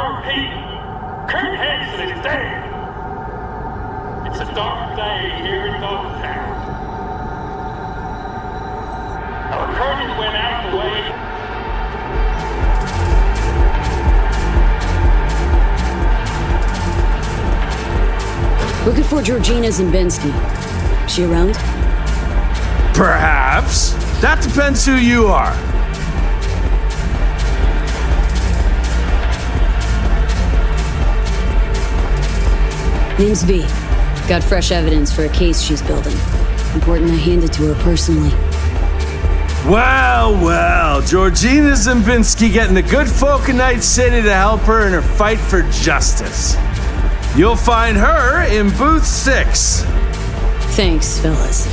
repeat, Kurt Hansen is dead. It's a dark day here in Dogtown. Our curtain went out the way. Looking for Georgina Zimbinski. She around? Perhaps. That depends who you are. Name's V. Got fresh evidence for a case she's building. Important I hand it to her personally. Well, Georgina Zimbinski getting the good folk of Night City to help her in her fight for justice. You'll find her in booth 6. Thanks, fellas.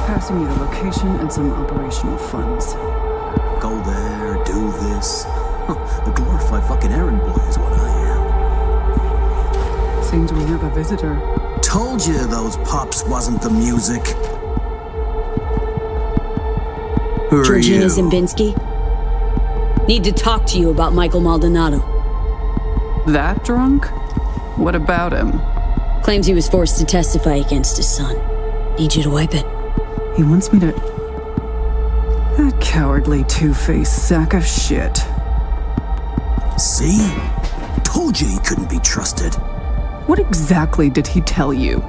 Passing you the location and some operational funds. Go there, do this. A glorified fucking errand boy is what I am. Seems we have a visitor. Told you those pops wasn't the music. Who are Georgina you? Zimbinski? Need to talk to you about Michael Maldonado. That drunk? What about him? Claims he was forced to testify against his son. Need you to wipe it. He wants me to... That cowardly two-faced sack of shit. See? Told you he couldn't be trusted. What exactly did he tell you?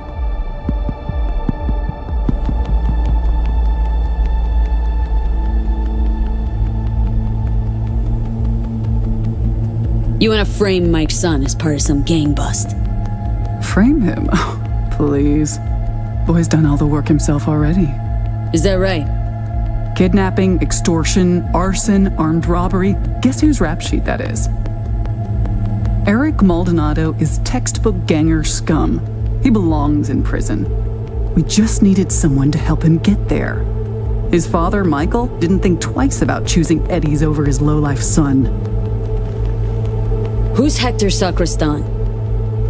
You want to frame Mike's son as part of some gang bust. Frame him? Oh, please. Boy's done all the work himself already. Is that right? Kidnapping, extortion, arson, armed robbery. Guess whose rap sheet that is? Eric Maldonado is textbook ganger scum. He belongs in prison. We just needed someone to help him get there. His father, Michael, didn't think twice about choosing Eddie's over his lowlife son. Who's Hector Sacristan?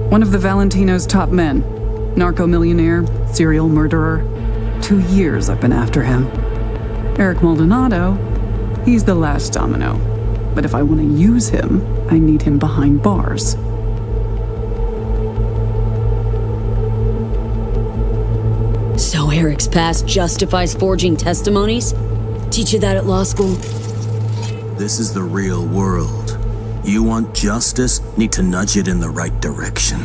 One of the Valentino's top men. Narco-millionaire, serial murderer. 2 years I've been after him. Eric Maldonado, he's the last domino. But if I want to use him, I need him behind bars. So Eric's past justifies forging testimonies? Teach you that at law school? This is the real world. You want justice, need to nudge it in the right direction.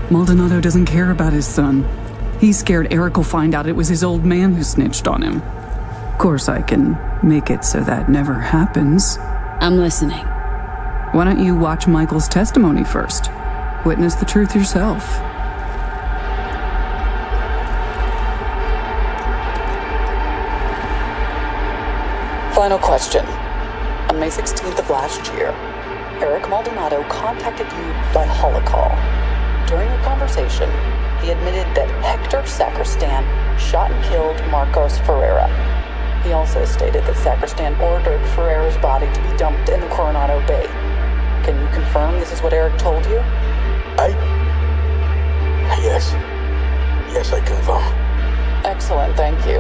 Maldonado doesn't care about his son. He's scared Eric will find out it was his old man who snitched on him. Of course, I can make it so that never happens. I'm listening. Why don't you watch Michael's testimony first? Witness the truth yourself. Final question. On May 16th of last year, Eric Maldonado contacted you by holocall. During a conversation, he admitted that Hector Sacristan shot and killed Marcos Ferreira. He also stated that Sacristan ordered Ferreira's body to be dumped in the Coronado Bay. Can you confirm this is what Eric told you? Yes, I confirm. Excellent, thank you.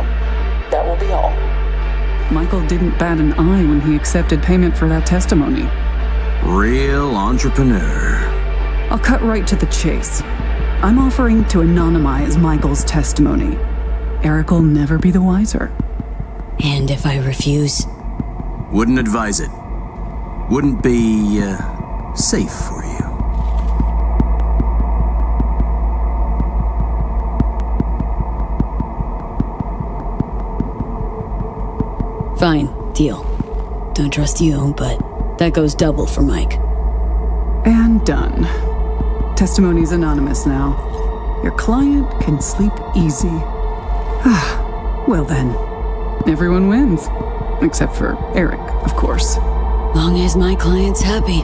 That will be all. Michael didn't bat an eye when he accepted payment for that testimony. Real entrepreneur. I'll cut right to the chase. I'm offering to anonymize Michael's testimony. Eric will never be the wiser. And if I refuse? Wouldn't advise it. Wouldn't be, safe for you. Fine, deal. Don't trust you, but that goes double for Mike. And done. Testimony's anonymous now. Your client can sleep easy. Well then, everyone wins. Except for Eric, of course. Long as my client's happy.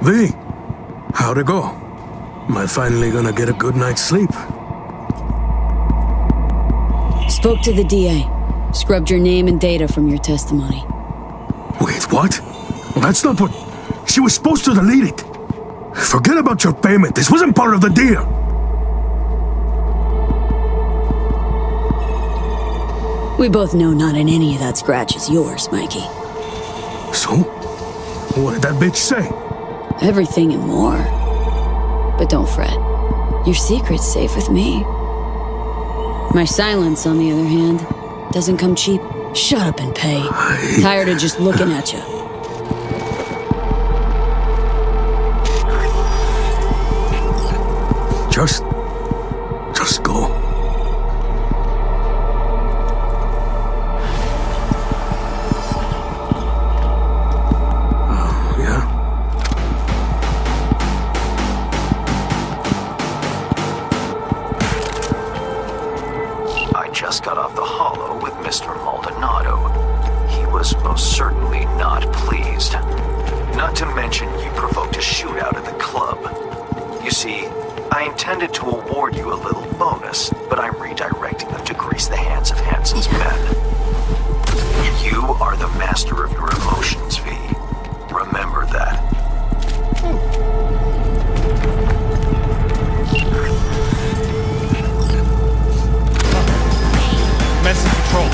V, how'd it go? Am I finally gonna get a good night's sleep? Spoke to the DA. Scrubbed your name and data from your testimony. Wait, what? That's not what... She was supposed to delete it. Forget about your payment. This wasn't part of the deal. We both know not in any of that scratch is yours, Mikey. So? What did that bitch say? Everything and more. But don't fret. Your secret's safe with me. My silence, on the other hand, doesn't come cheap. Shut up and pay. Tired of just looking at you. Just go. Yeah? I just got off the holo with Mr. Maldonado. He was most certainly not pleased. Not to mention you provoked a shootout at the club. You see, I intended to award you a little bonus, but I'm redirecting them to grease the hands of Hansen's men. You are the master of your emotions, V. Remember that. Message control.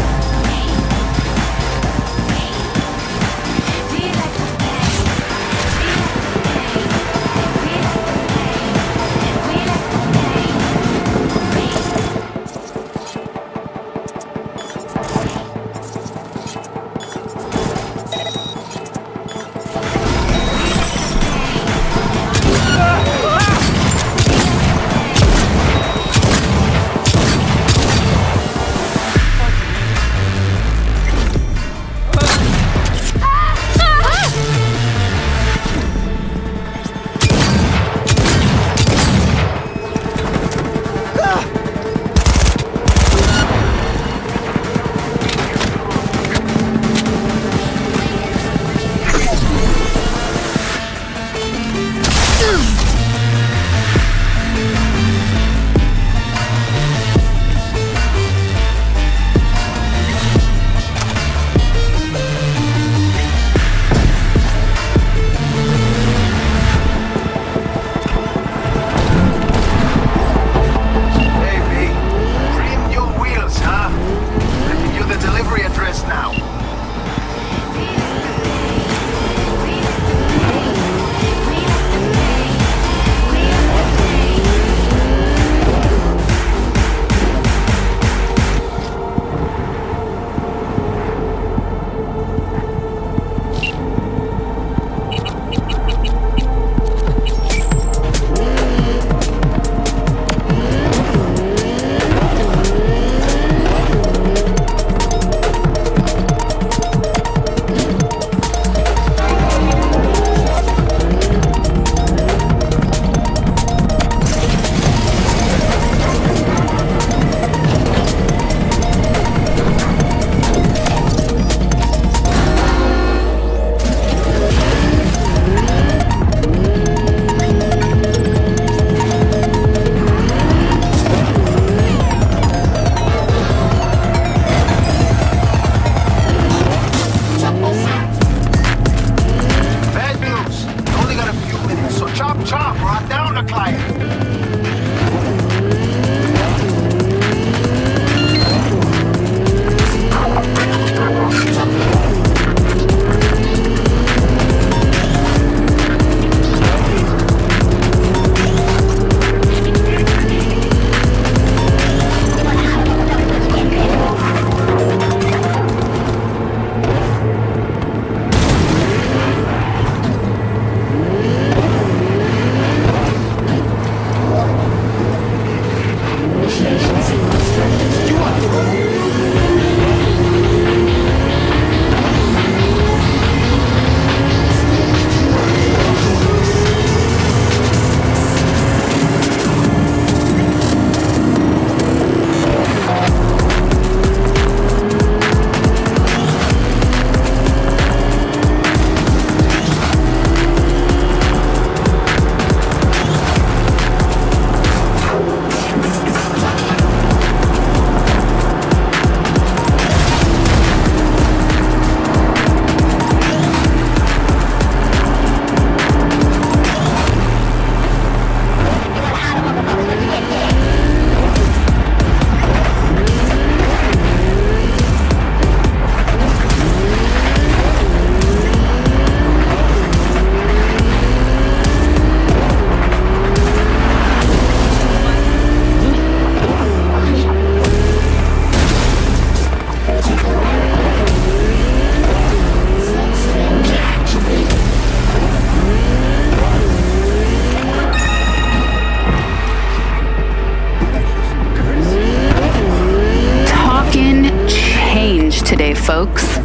folks.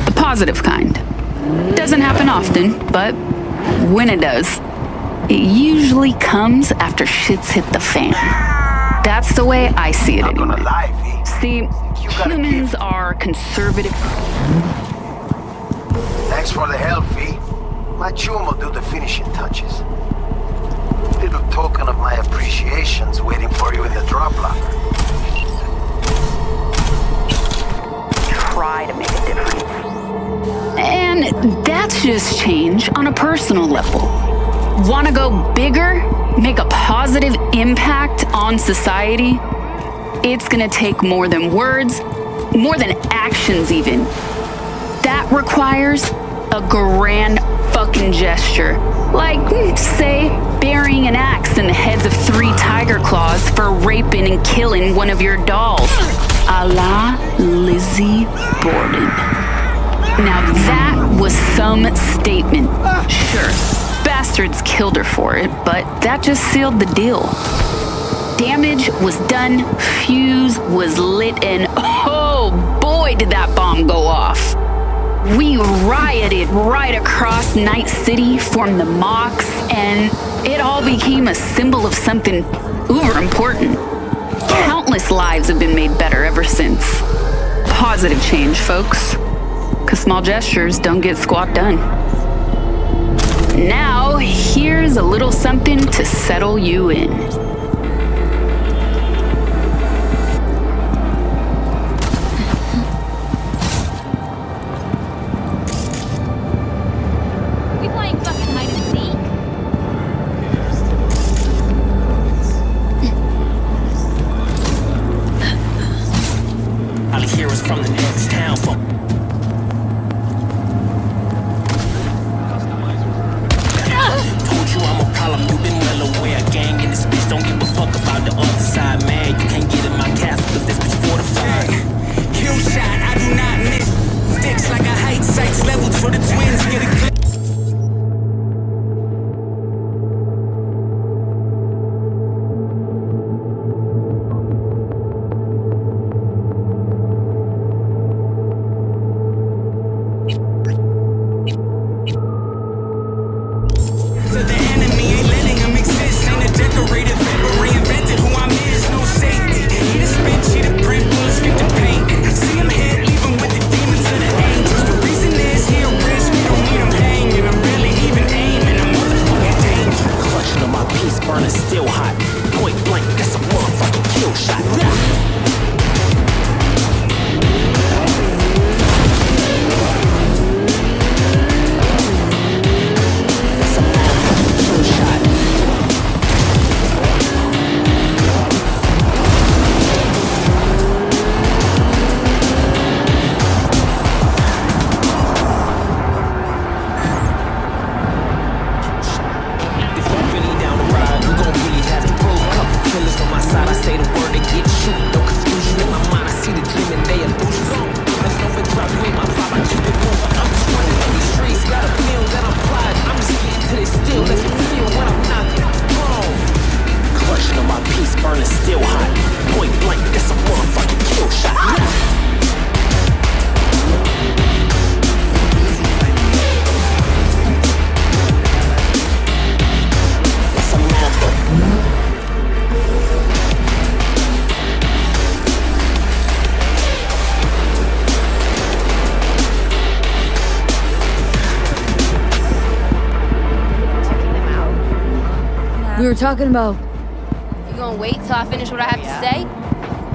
The positive kind. Doesn't happen often, but when it does, it usually comes after shit's hit the fan. That's the way I see it anyway. See, humans are conservative. Thanks for the help, V. My chum will do the finishing touches. Little token of my appreciation's waiting for you in the drop locker. Try to make a difference. And that's just change on a personal level. Want to go bigger? Make a positive impact on society? It's gonna take more than words, more than actions even. That requires a grand fucking gesture. Like, say, burying an axe in the heads of 3 tiger claws for raping and killing one of your dolls. A la Lizzie Borden. Now that was some statement. Sure, bastards killed her for it, but that just sealed the deal. Damage was done, fuse was lit, and oh boy did that bomb go off. We rioted right across Night City, formed the mocks, and it all became a symbol of something uber important. Countless lives have been made better ever since. Positive change, folks. 'Cause small gestures don't get squat done. Now, here's a little something to settle you in. We playing fucking hide and seek? All the heroes from the next town. Told you I'm a problem, you been well aware. Gang in this bitch, don't give a fuck about the other side, man. You can't get in my castle, cause this bitch fortified. Kill shot, I do not miss. Sticks like a height, sights leveled for the twins. Get a clip. We were talking about... You gonna wait till I finish what I have to say?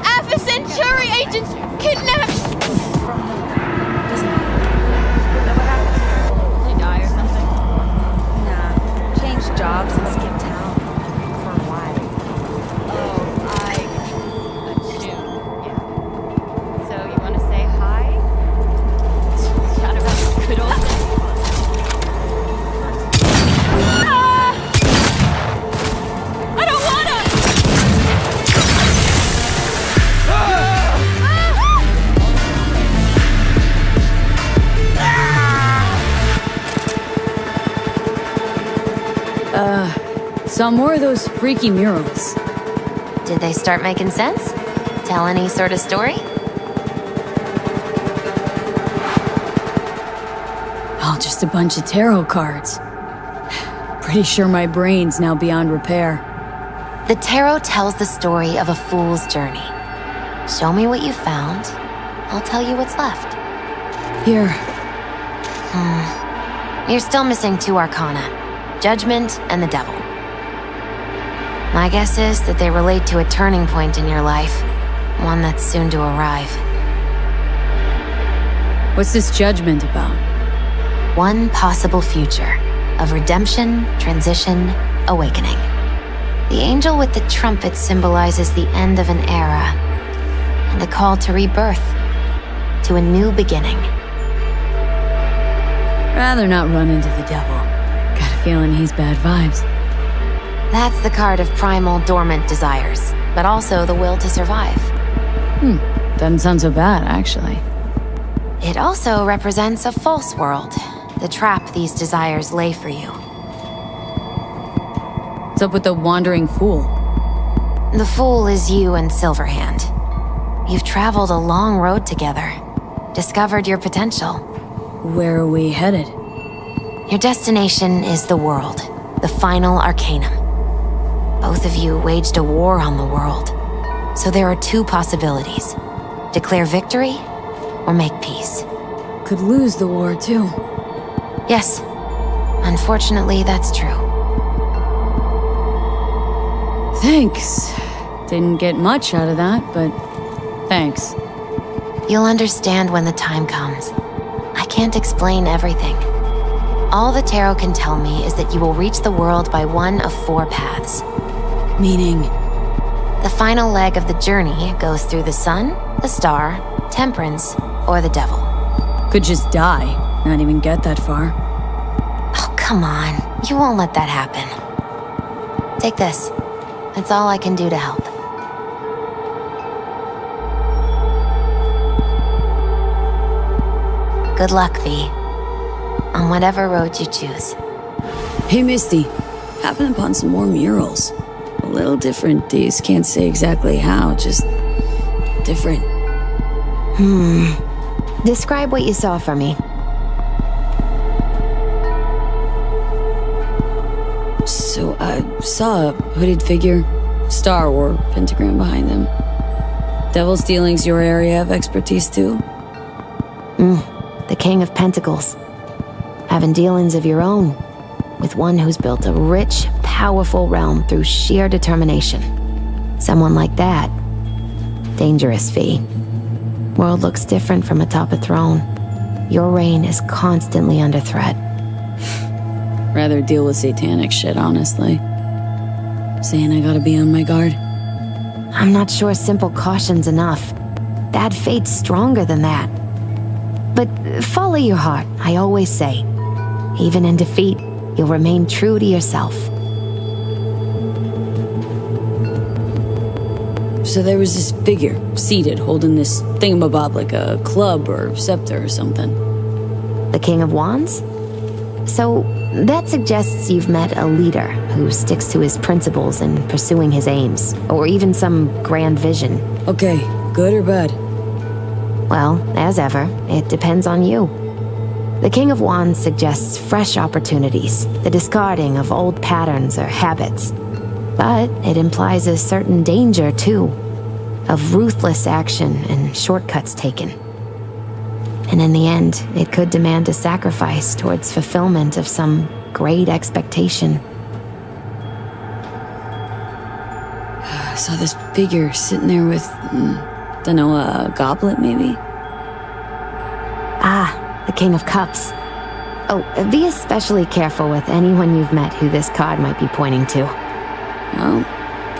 Alpha Centauri agents kidnapped! They die or something? Nah, changed jobs and skipped town for a while. Oh, I assume. Yeah. So you wanna say hi? Chat about the good old days? Saw more of those freaky murals. Did they start making sense? Tell any sort of story? all just a bunch of tarot cards. Pretty sure my brain's now beyond repair. The tarot tells the story of a fool's journey. Show me what you found. I'll tell you what's left. Here. You're still missing 2 arcana. Judgment and the devil. My guess is that they relate to a turning point in your life. One that's soon to arrive. What's this judgment about? One possible future of redemption, transition, awakening. The angel with the trumpet symbolizes the end of an era and a call to rebirth, to a new beginning. Rather not run into the devil. Got a feeling he's bad vibes. That's the card of primal dormant desires, but also the will to survive. Doesn't sound so bad, actually. It also represents a false world, the trap these desires lay for you. What's up with the wandering fool? The fool is you and Silverhand. You've traveled a long road together, discovered your potential. Where are we headed? Your destination is the world, the final arcanum. Both of you waged a war on the world, so there are 2 possibilities. Declare victory, or make peace. Could lose the war, too. Yes, unfortunately, that's true. Thanks. Didn't get much out of that, but thanks. You'll understand when the time comes. I can't explain everything. All the tarot can tell me is that you will reach the world by one of 4 paths. Meaning? The final leg of the journey goes through the sun, the star, temperance, or the devil. Could just die, not even get that far. Oh, come on. You won't let that happen. Take this. That's all I can do to help. Good luck, V. On whatever road you choose. Hey, Misty. Happened upon some more murals. A little different, these. Can't say exactly how, just different. Describe what you saw for me. So I saw a hooded figure, star or pentagram behind them. Devil's Dealing's your area of expertise too? The King of Pentacles. Having dealings of your own, with one who's built a rich, powerful realm through sheer determination. Someone like that. Dangerous, V. World looks different from atop a throne. Your reign is constantly under threat. Rather deal with satanic shit, honestly. Saying I gotta be on my guard. I'm not sure simple caution's enough. Bad fate's stronger than that. But follow your heart, I always say. Even in defeat, you'll remain true to yourself. So there was this figure, seated, holding this thingamabob like a club or scepter or something. The King of Wands? So, that suggests you've met a leader who sticks to his principles in pursuing his aims, or even some grand vision. Okay, good or bad? Well, as ever, it depends on you. The King of Wands suggests fresh opportunities, the discarding of old patterns or habits. But it implies a certain danger, too, of ruthless action and shortcuts taken. And in the end, it could demand a sacrifice towards fulfillment of some great expectation. I saw this figure sitting there with, dunno, a goblet maybe? Ah, the King of Cups. Oh, be especially careful with anyone you've met who this card might be pointing to. Well,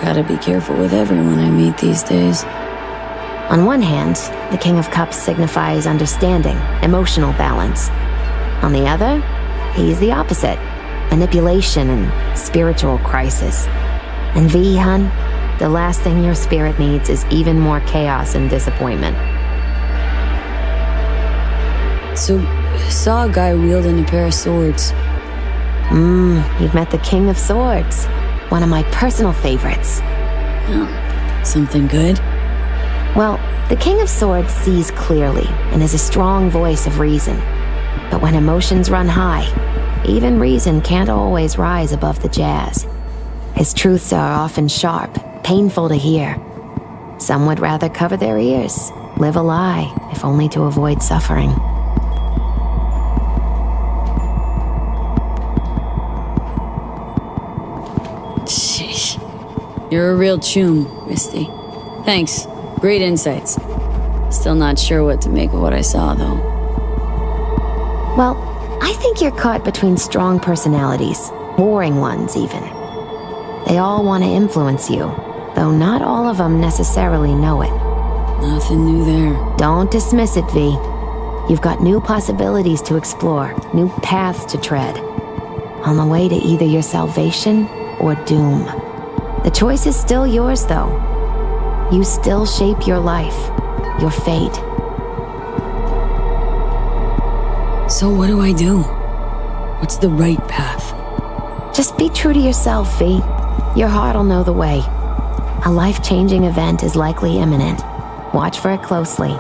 gotta be careful with everyone I meet these days. On one hand, the King of Cups signifies understanding, emotional balance. On the other, he's the opposite, manipulation and spiritual crisis. And V, hun, the last thing your spirit needs is even more chaos and disappointment. So, saw a guy wielding a pair of swords. You've met the King of Swords, one of my personal favorites. Oh, something good? Well, the King of Swords sees clearly and is a strong voice of reason. But when emotions run high, even reason can't always rise above the jazz. His truths are often sharp, painful to hear. Some would rather cover their ears, live a lie, if only to avoid suffering. Sheesh. You're a real chum, Misty. Thanks. Great insights. Still not sure what to make of what I saw, though. Well, I think you're caught between strong personalities, warring ones even. They all want to influence you, though not all of them necessarily know it. Nothing new there. Don't dismiss it, V. You've got new possibilities to explore, new paths to tread. On the way to either your salvation or doom. The choice is still yours, though. You still shape your life, your fate. So what do I do? What's the right path? Just be true to yourself, V. Your heart'll know the way. A life-changing event is likely imminent. Watch for it closely.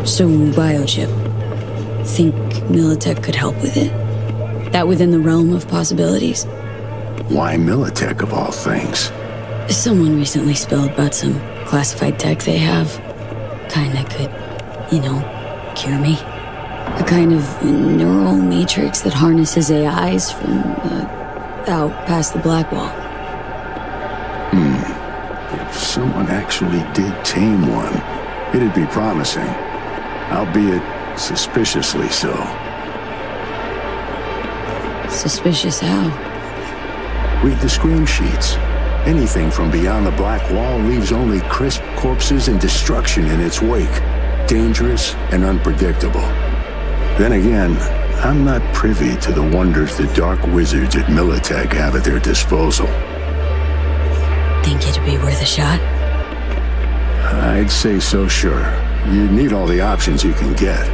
So, biochip. Think Militech could help with it? That within the realm of possibilities? Why Militech of all things? Someone recently spilled about some classified tech they have. Kinda could, cure me. A kind of neural matrix that harnesses AIs from, out past the black wall. If someone actually did tame one, it'd be promising. Albeit suspiciously so. Suspicious how? Read the screen sheets. Anything from beyond the black wall leaves only crisp corpses and destruction in its wake. Dangerous and unpredictable. Then again, I'm not privy to the wonders the dark wizards at Militech have at their disposal. Think it'd be worth a shot? I'd say so, sure. You need all the options you can get.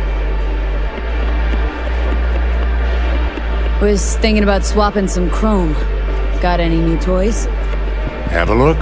Was thinking about swapping some chrome. Got any new toys? Have a look.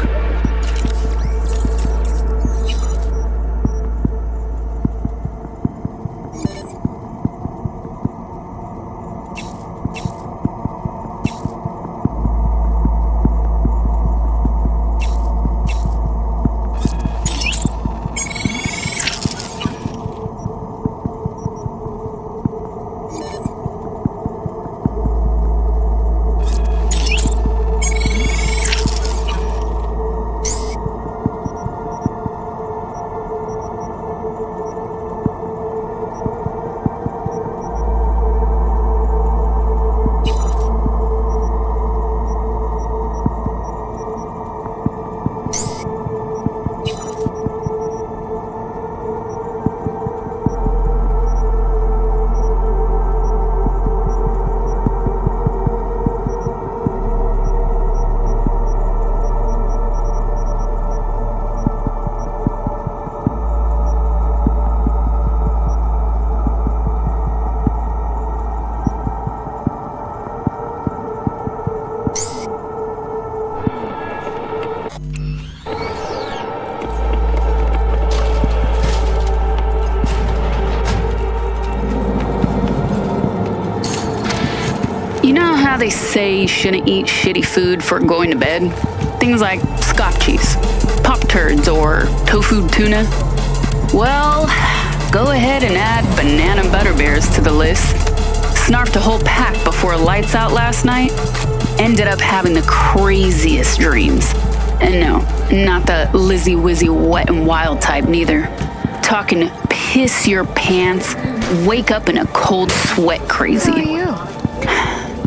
how they say you shouldn't eat shitty food for going to bed? Things like Scotchies, Pop Turds, or tofu tuna. Well, go ahead and add banana butterbeers to the list. Snarfed a whole pack before lights out last night. Ended up having the craziest dreams. And no, not the Lizzie Wizzy wet and wild type neither. Talking piss your pants, wake up in a cold sweat crazy. Who are you?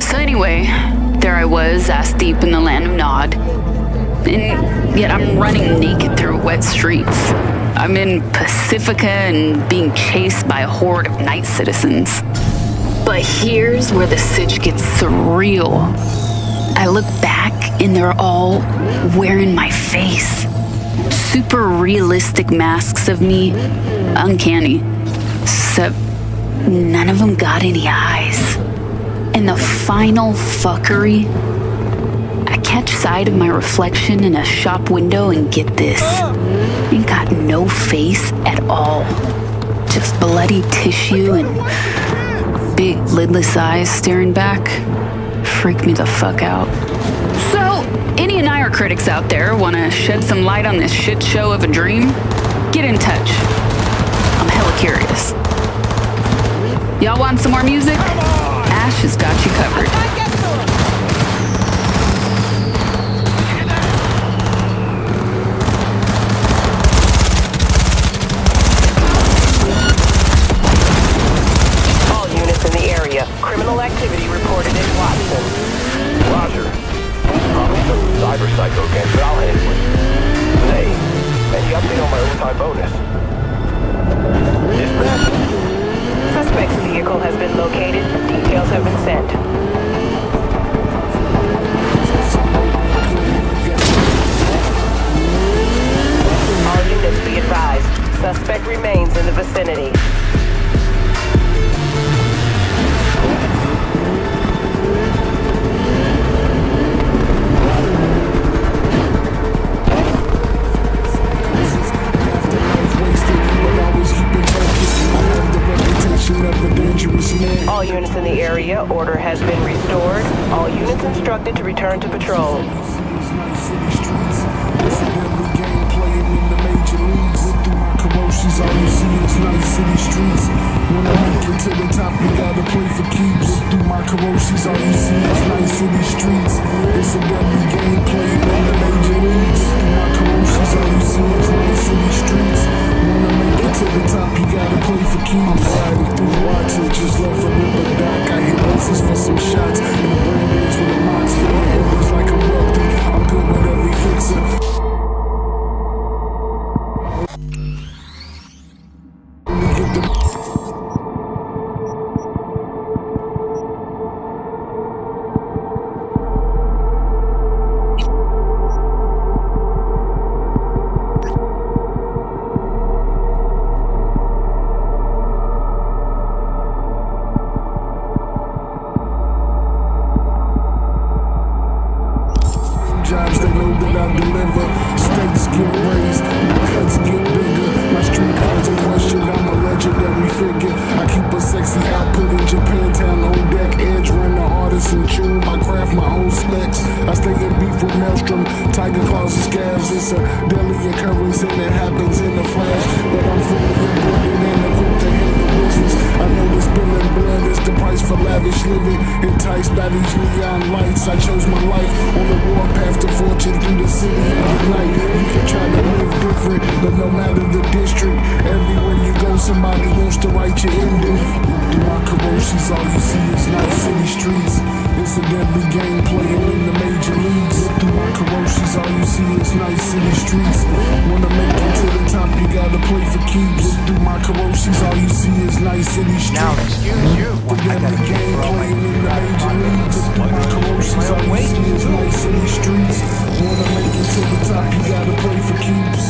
So anyway, there I was, ass deep in the land of Nod. And yet I'm running naked through wet streets. I'm in Pacifica and being chased by a horde of night citizens. But here's where the sitch gets surreal. I look back and they're all wearing my face. Super realistic masks of me. Uncanny. Except none of them got any eyes. And the final fuckery, I catch sight of my reflection in a shop window and get this. Ain't got no face at all. Just bloody tissue and big lidless eyes staring back. Freak me the fuck out. So, any Nair critics out there want to shed some light on this shit show of a dream? Get in touch. I'm hella curious. Y'all want some more music? Ash has got you covered. All units in the area. Criminal activity reported in Watson. Roger. Probably some cyber psycho game, but I'll handle it. Say, any update on my overtime bonus? Dispatch? Suspect's vehicle has been located. Details have been sent. All units be advised. Suspect remains in the vicinity. All units in the area, order has been restored. All units instructed to return to patrol. All you see is nice city streets. When I make it to the top, you gotta play for keeps. Through my corrosives, all you see is nice city streets. It's a deadly game played in the major leagues. Through my corrosives, all you see is nice city streets. When I make it to the top, you gotta play for keeps. I'm riding through watches, just left a river dock. I hit oasis for some shots. And the brain days with a mox. Feeling haters like I'm wealthy. I'm good with every fixer. Jobs, they know that I deliver. Stakes get raised, my cuts get bigger. My street cards are questioned, I'm a legendary figure. I keep a sexy output in Japantown on deck. Edge run the artist and tune. I craft my own specs. I stay in beef with Maelstrom, Tiger Claws and Scabs. It's a daily occurrence and it happens in a flash. But I'm fully embedded and equipped to handle business. I know this spilling blood is the price for lavish living. Enticed by these neon lights, I chose my life on the warpath to fortune through the city every night. You can try to live different, but no matter the district, everywhere you go, somebody wants to write your ending. Through my corrosives, all you see is nice city streets. It's a deadly game playing in the major leagues. Through my corrosives, all you see is nice city streets. Wanna make it to the top, you gotta play for keeps. Through my corrosives, all you see is nice city streets. Now, excuse you. The deadly game playing in the major leagues. Through my corrosives, all you see is nice city streets. Wanna make it to the top, you gotta play for keeps.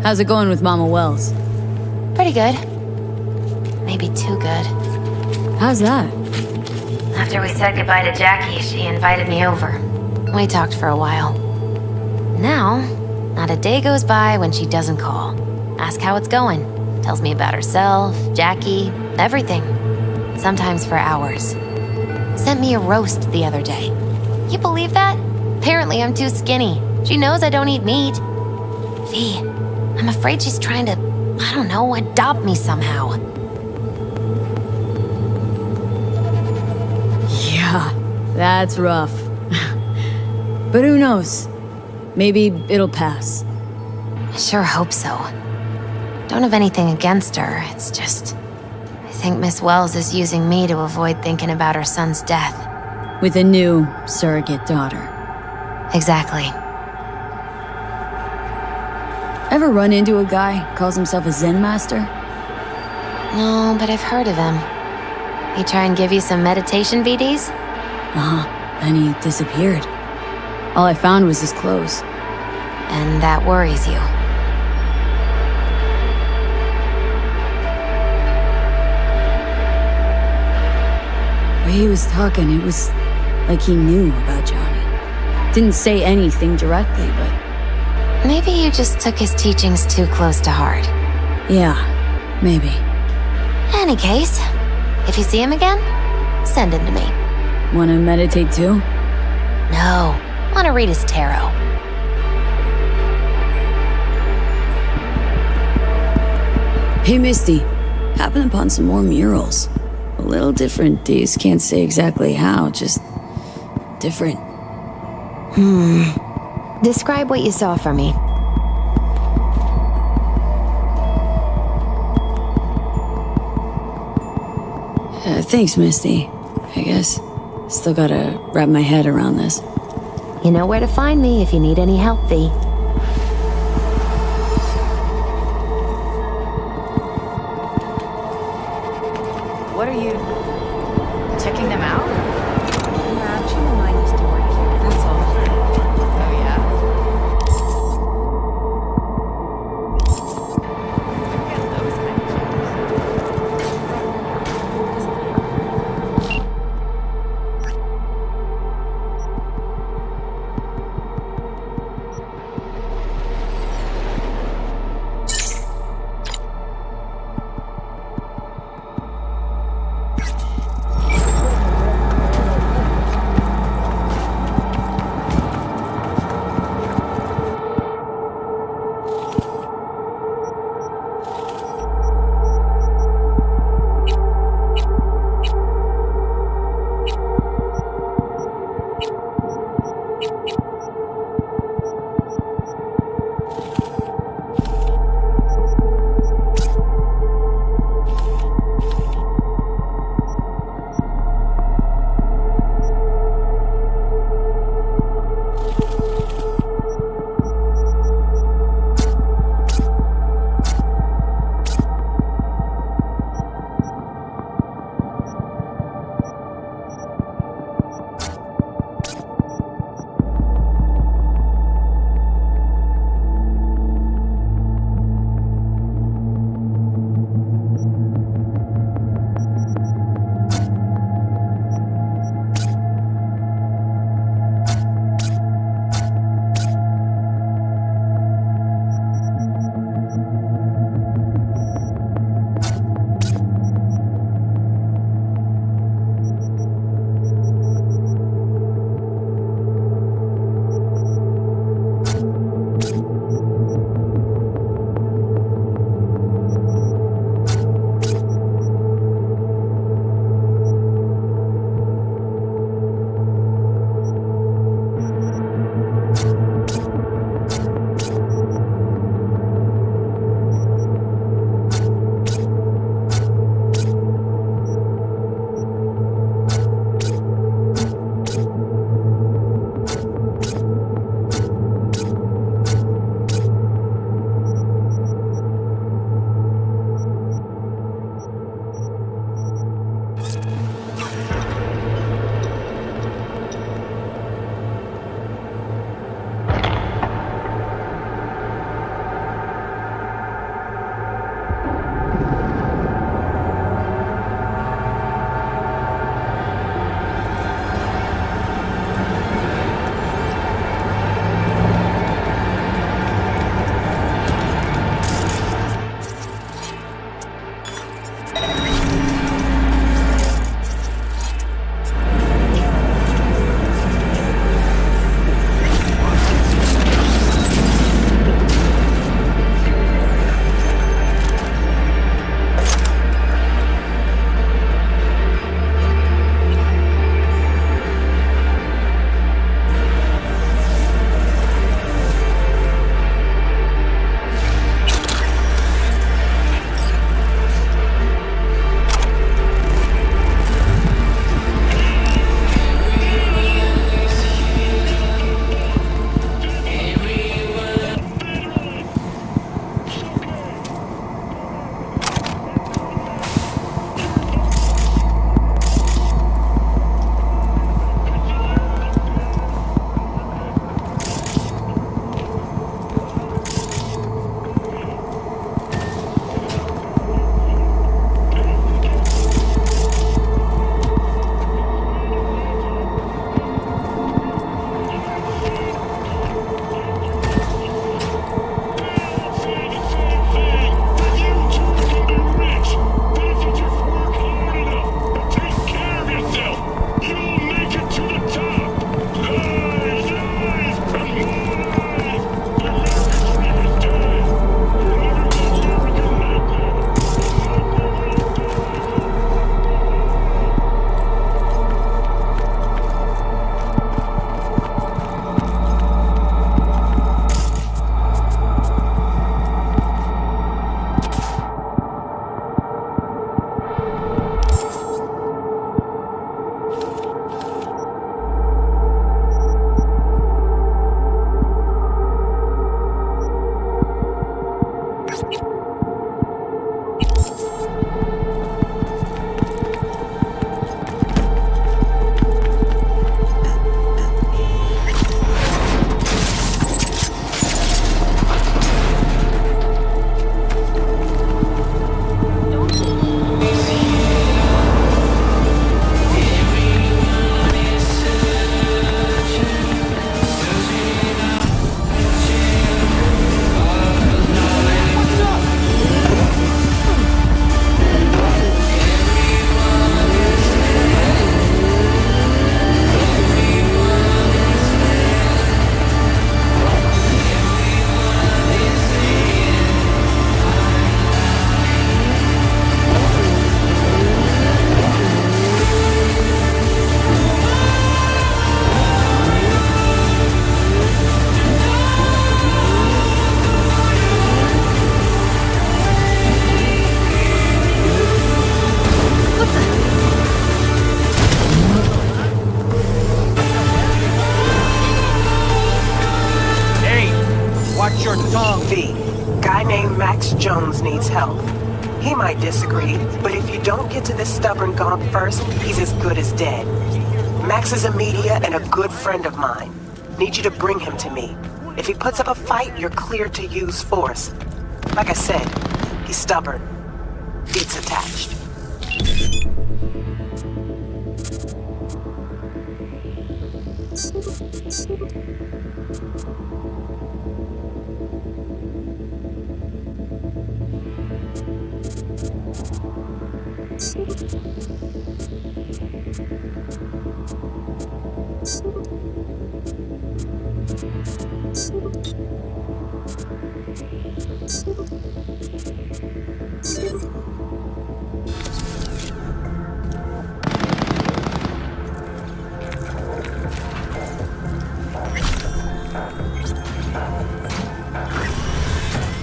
How's it going with Mama Wells? Pretty good. Maybe too good. How's that? After we said goodbye to Jackie, she invited me over. We talked for a while. Now, Not a day goes by when she doesn't call. Ask how it's going. Tells me about herself, Jackie, everything. Sometimes for hours. Sent me a roast the other day. You believe that? Apparently I'm too skinny. She knows I don't eat meat. V, I'm afraid she's trying to, I don't know, adopt me somehow. Yeah, that's rough. But who knows? Maybe it'll pass. I sure hope so. Don't have anything against her, it's just... I think Miss Wells is using me to avoid thinking about her son's death. With a new surrogate daughter. Exactly. Ever run into a guy who calls himself a Zen master? No, but I've heard of him. He try and give you some meditation VDs? Then he disappeared. All I found was his clothes. And that worries you. The way he was talking, it was like he knew about Johnny. Didn't say anything directly, but... Maybe you just took his teachings too close to heart. Yeah, maybe. Any case, if you see him again, send him to me. Wanna meditate too? No, wanna read his tarot. Hey Misty, happened upon some more murals. A little different, D's can't say exactly how, just... different. Describe what you saw for me. Thanks, Misty. I guess. Still gotta wrap my head around this. You know where to find me if you need any help, V. What are you... checking them out? Nah, Chino and I used to work here, that's all. Oh, yeah? Get those kind of guy named Max Jones needs help. He might disagree, but if you don't get to this stubborn gump first, he's as good as dead. Max is a media and a good friend of mine. Need you to bring him to me. If he puts up a fight, you're cleared to use force. Like I said, he's stubborn. It's attached.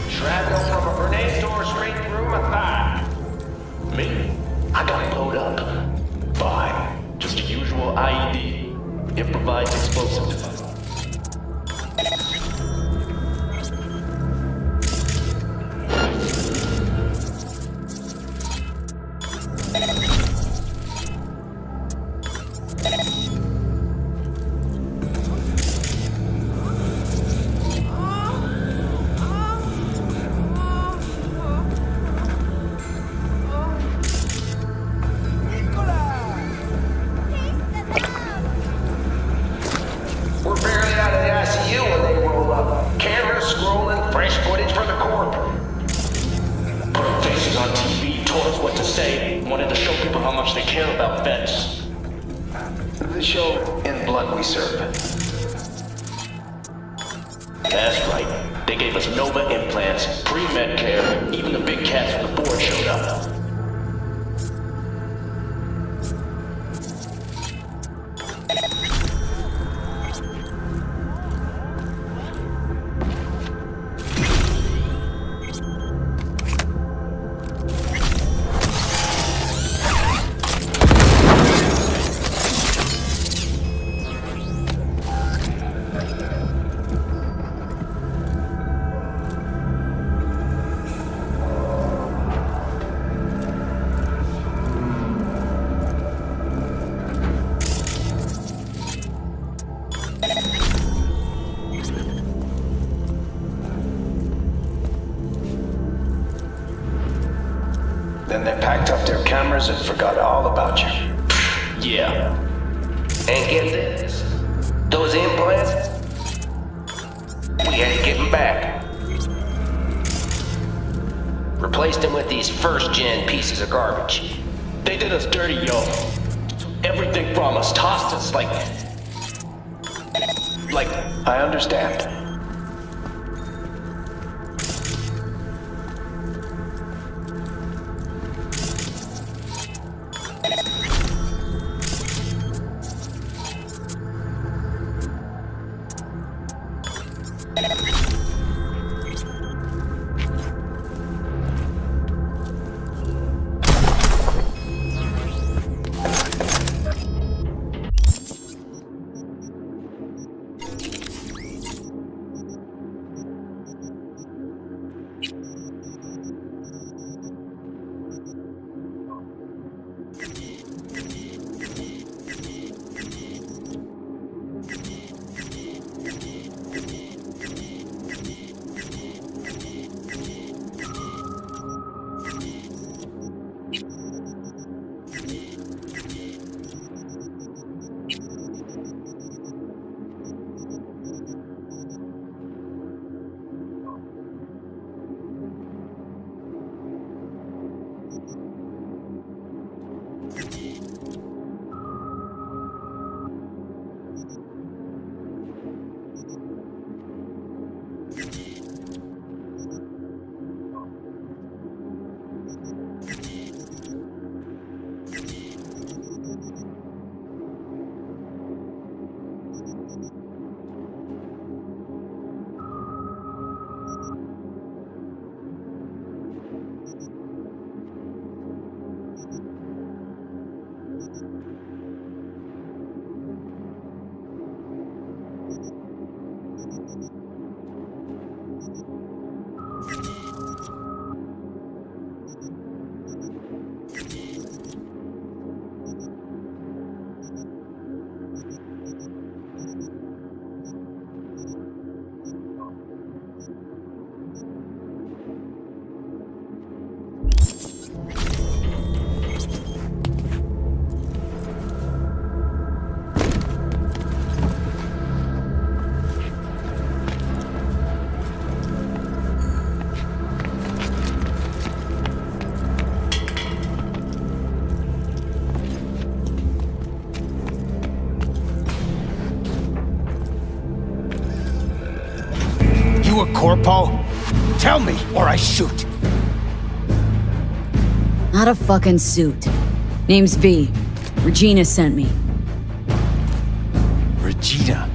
Shrapnel from a grenade door straight through my thigh. Me? I got blowed up. Fine. Just a usual IED. Improvised explosive device. We're barely out of the ICU when they roll up. Cameras scrolling, fresh footage for the corp. Put our faces on TV, told us what to say, wanted to show people how much they care about vets. The show In Blood We Serve. That's right. They gave us Nova implants, pre-med care, even the big cats from the board showed up. Then they packed up their cameras and forgot all about you. Yeah. And get this. Those implants, we had to get them back. Replaced them with these first-gen pieces of garbage. They did us dirty, yo. Everything from us, tossed us like... I understand. you a corpo? Tell me, or I shoot. Not a fucking suit. Name's V. Regina sent me. Regina.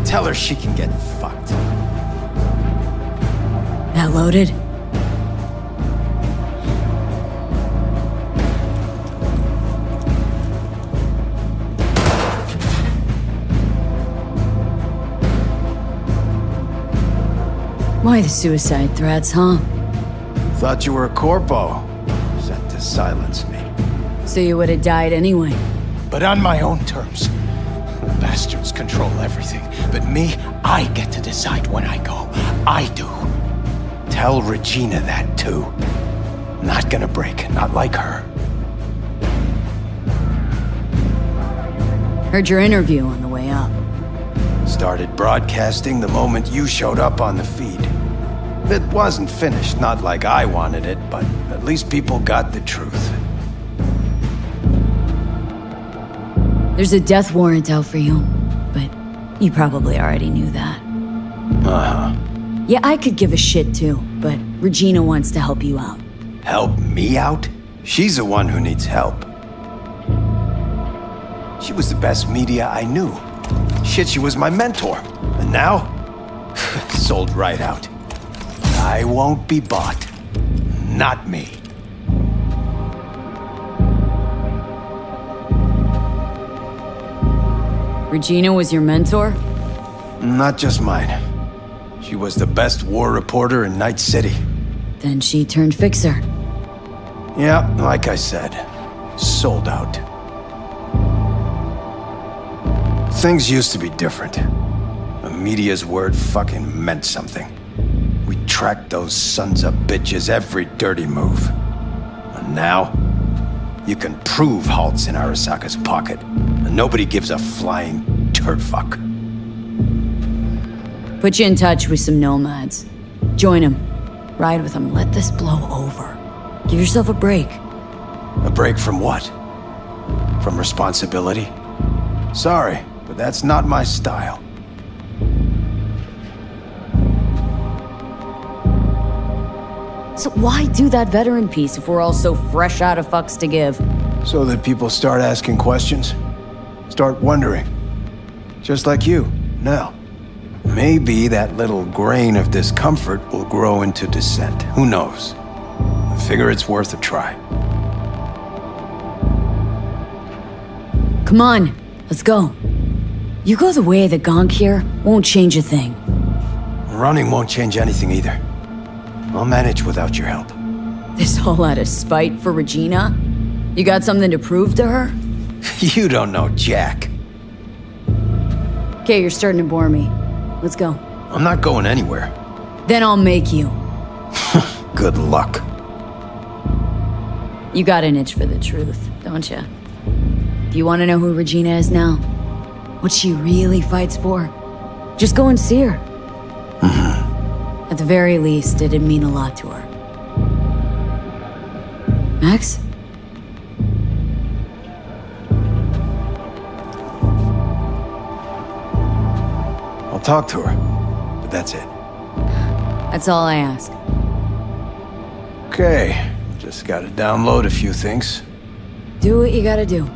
Tell her she can get fucked. That loaded? Why the suicide threats, huh? Thought you were a corpo. Sent to silence me. So you would have died anyway. But on my own terms. The bastards control everything. But me, I get to decide when I go. I do. Tell Regina that too. Not gonna break, not like her. Heard your interview on the way up. Started broadcasting the moment you showed up on the feed. It wasn't finished, not like I wanted it, but at least people got the truth. There's a death warrant out for you, but you probably already knew that. Uh-huh. Yeah, I could give a shit too, but Regina wants to help you out. Help me out? She's the one who needs help. She was the best media I knew. Shit, she was my mentor. And now? Sold right out. I won't be bought. Not me. Regina was your mentor? Not just mine. She was the best war reporter in Night City. Then she turned fixer. Yeah, like I said, sold out. Things used to be different. The media's word fucking meant something. We tracked those sons of bitches every dirty move. And now, you can prove Halt's in Arasaka's pocket, and nobody gives a flying turd fuck. Put you in touch with some nomads. Join them. Ride with them. Let this blow over. Give yourself a break. A break from what? From responsibility? Sorry, but that's not my style. So why do that veteran piece if we're all so fresh out of fucks to give? So that people start asking questions. Start wondering. Just like you, now. Maybe that little grain of discomfort will grow into dissent. Who knows? I figure it's worth a try. Come on, let's go. You go the way of the gonk here, won't change a thing. Running won't change anything either. I'll manage without your help. This all out of spite for Regina? You got something to prove to her? You don't know Jack. Okay, you're starting to bore me. Let's go. I'm not going anywhere. Then I'll make you. Good luck. You got an itch for the truth, don't you? Do you want to know who Regina is now? What she really fights for? Just go and see her. At the very least, it'd mean a lot to her. Max? I'll talk to her, but that's it. That's all I ask. Okay, just gotta download a few things. Do what you gotta do.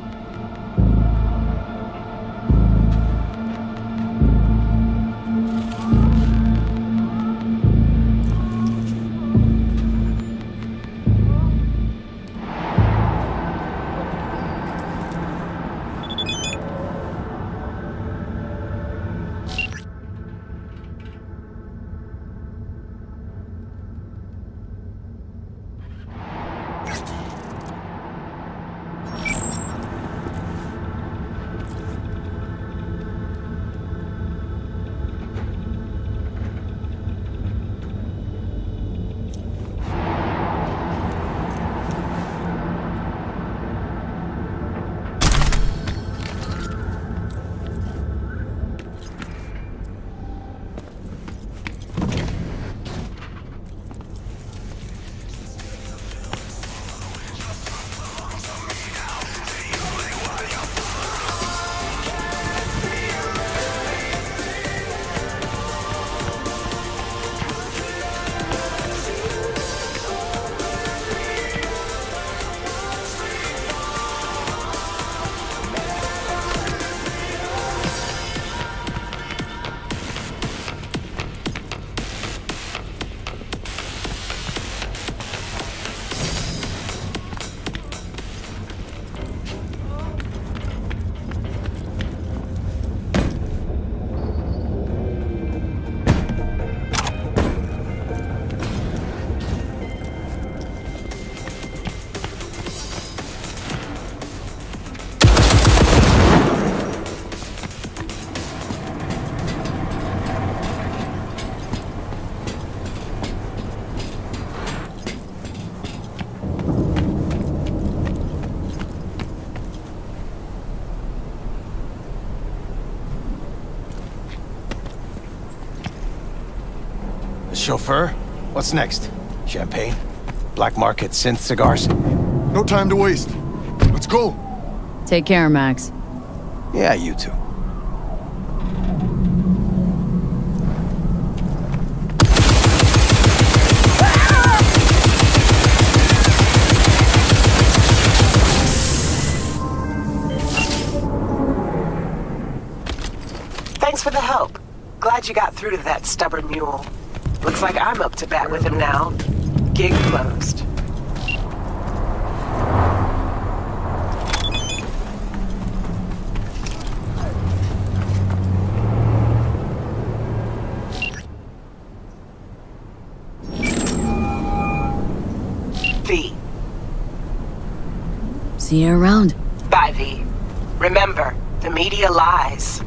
chauffeur. What's next? Champagne? Black market synth cigars? No time to waste. Let's go. Take care, Max. Yeah, you too. Thanks for the help. Glad you got through to that stubborn mule. Looks like I'm up to bat with him now. Gig closed. V. See you around. Bye, V. Remember, the media lies.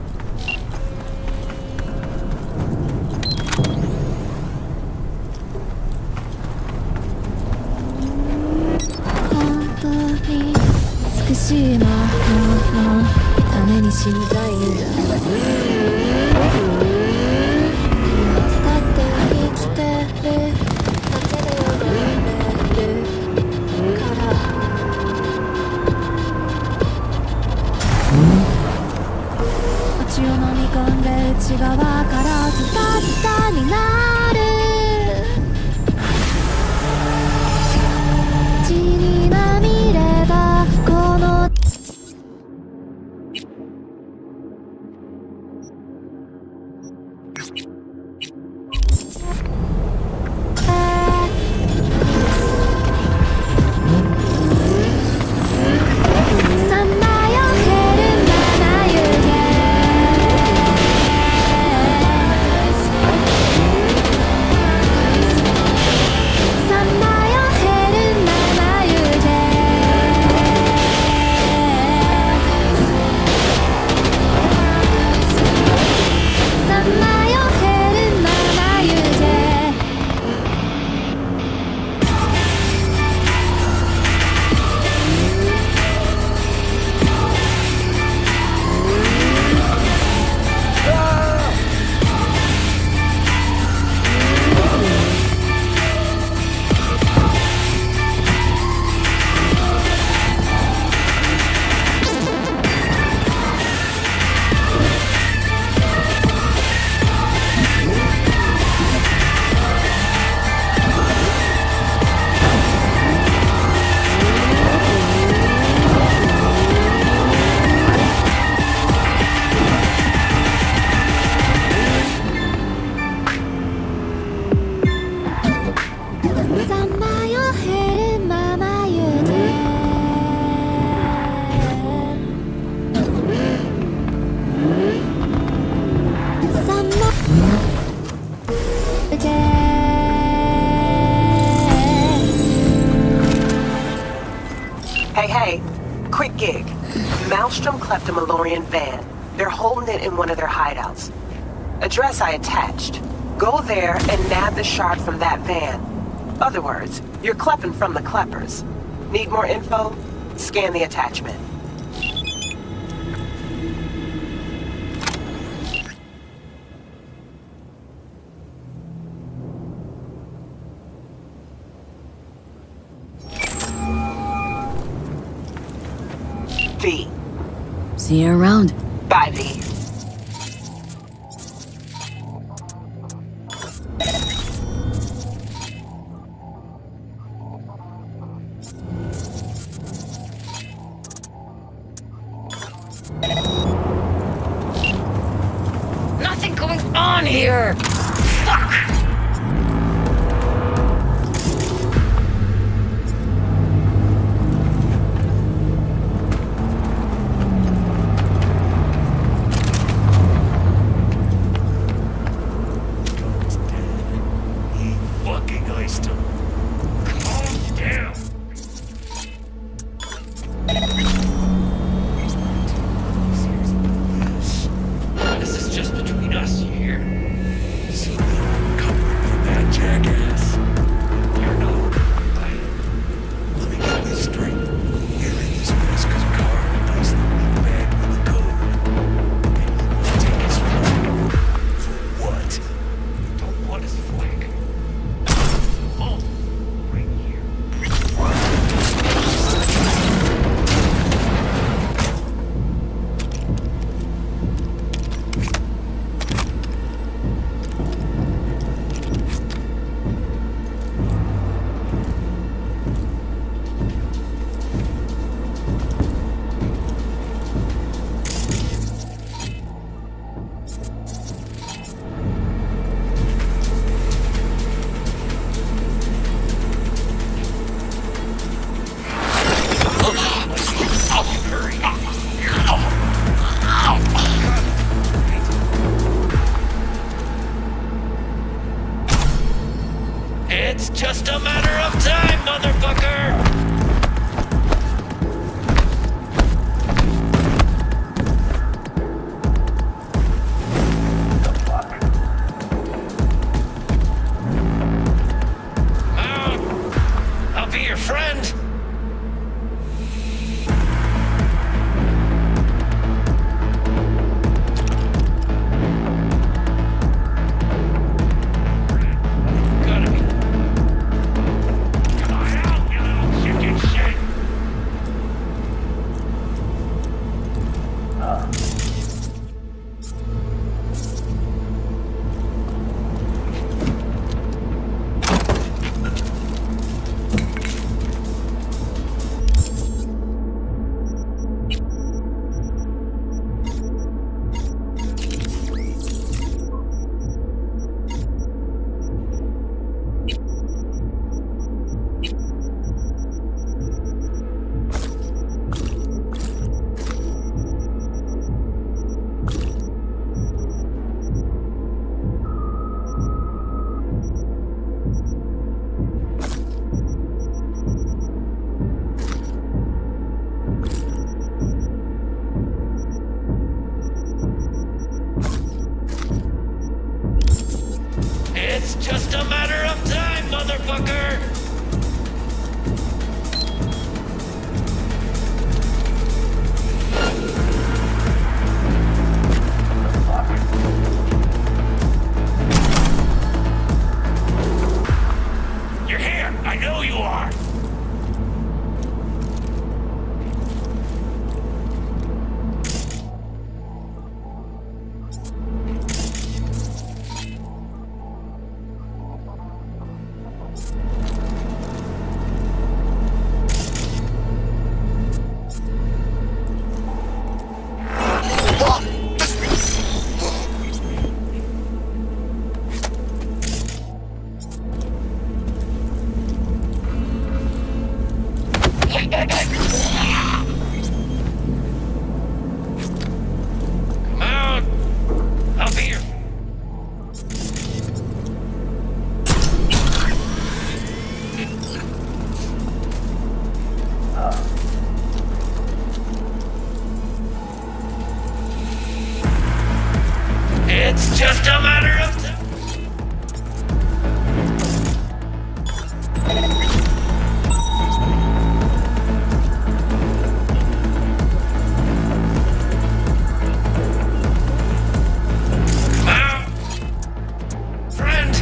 Hey, quick gig. Maelstrom cleft a Malorian van. They're holding it in one of their hideouts. Address I attached. Go there and nab the shard from that van. Other words, you're clepping from the Kleppers. Need more info? Scan the attachment. V. See you around. Bye, V. Nothing going on here! Fuck! It's just a matter of time, motherfucker! You're here! I know you are! Come on! Up here! It's just a matter of time. Come out, friend.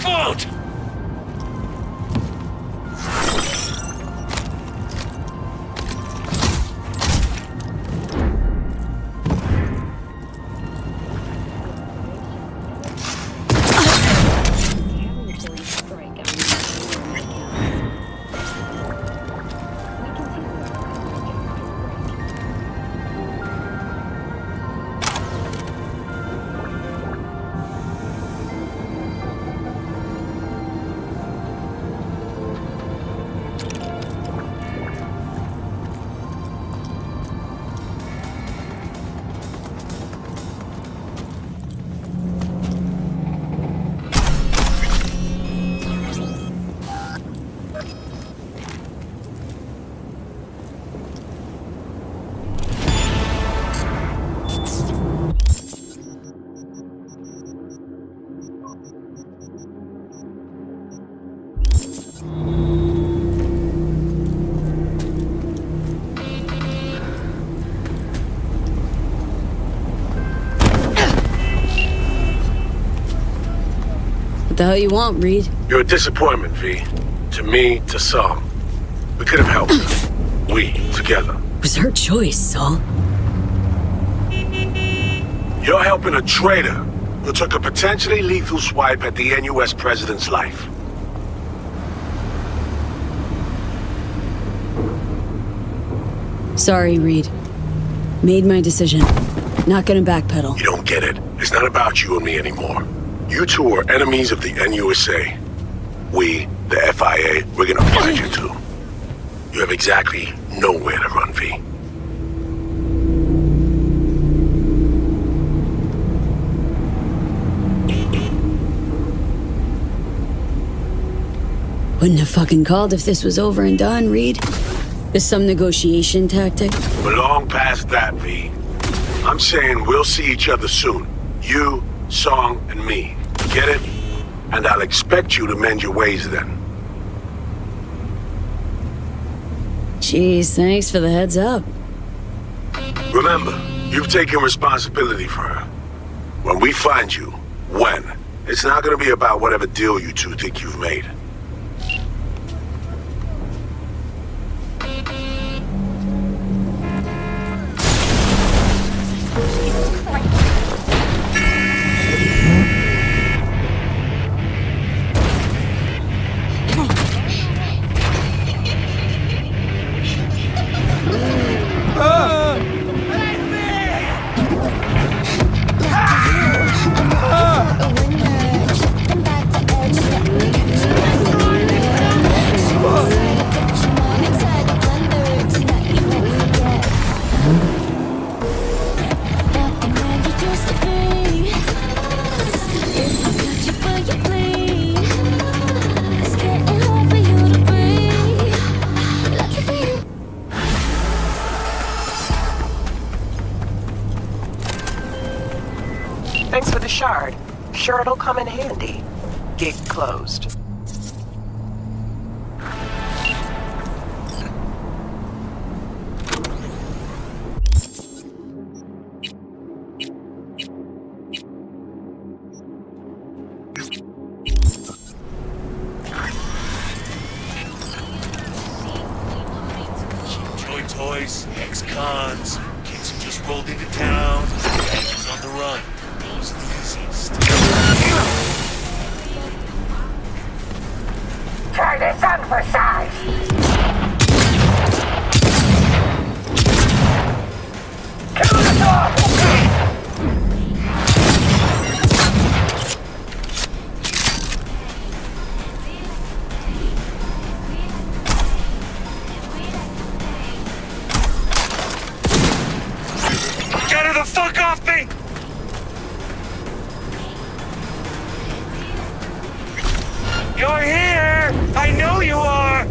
fault! What the hell you want, Reed? You're a disappointment, V. To me, to some. We could have helped her. We, together. It was her choice, Saul. You're helping a traitor who took a potentially lethal swipe at the NUS president's life. Sorry, Reed. Made my decision. Not gonna backpedal. You don't get it. It's not about you and me anymore. You two are enemies of the NUSA. We, the FIA, we're gonna find you two. You have exactly nowhere to run, V. Wouldn't have fucking called if this was over and done, Reed. Is some negotiation tactic? We're long past that, V. I'm saying we'll see each other soon. You, Song, and me. Get it? And I'll expect you to mend your ways then. Jeez, thanks for the heads up. Remember, you've taken responsibility for her. When we find you, it's not gonna be about whatever deal you two think you've made. Thanks for the shard. Sure it'll come in handy. Gig closed. Toy toys, ex-cons, kids who just rolled into town, gangsters on the run. Those are the easiest. Try this on for size. Kill the dog! Get her the fuck off me! You're here! I know you are!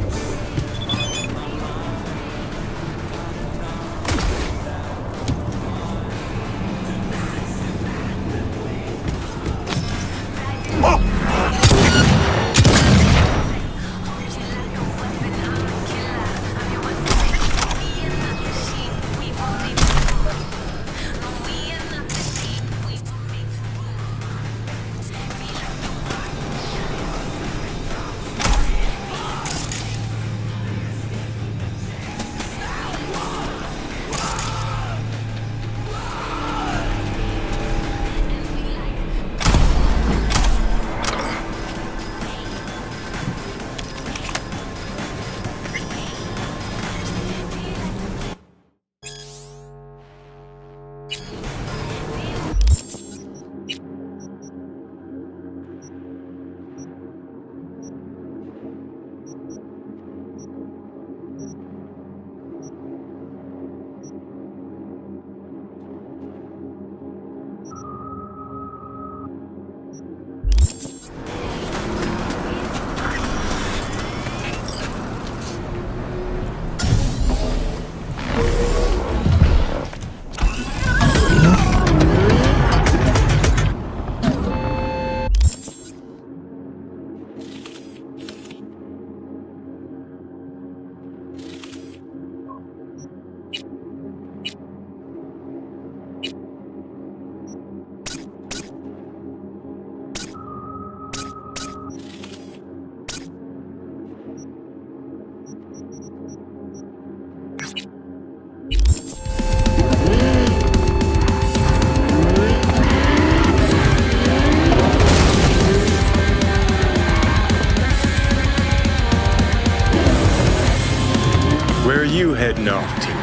Where are you heading off to?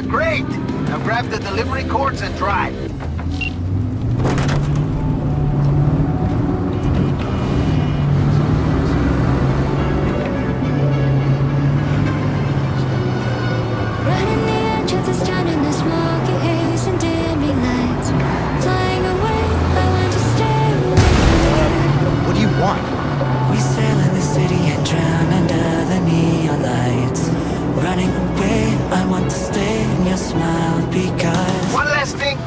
Great! Now grab the delivery cords and drive. Running the edge of this town in the smoky haze and dimming lights. Flying away, I want to stay away. What do you want? We sail in the city and drown under the neon lights. Running away, I want to stay in your smile because one last thing.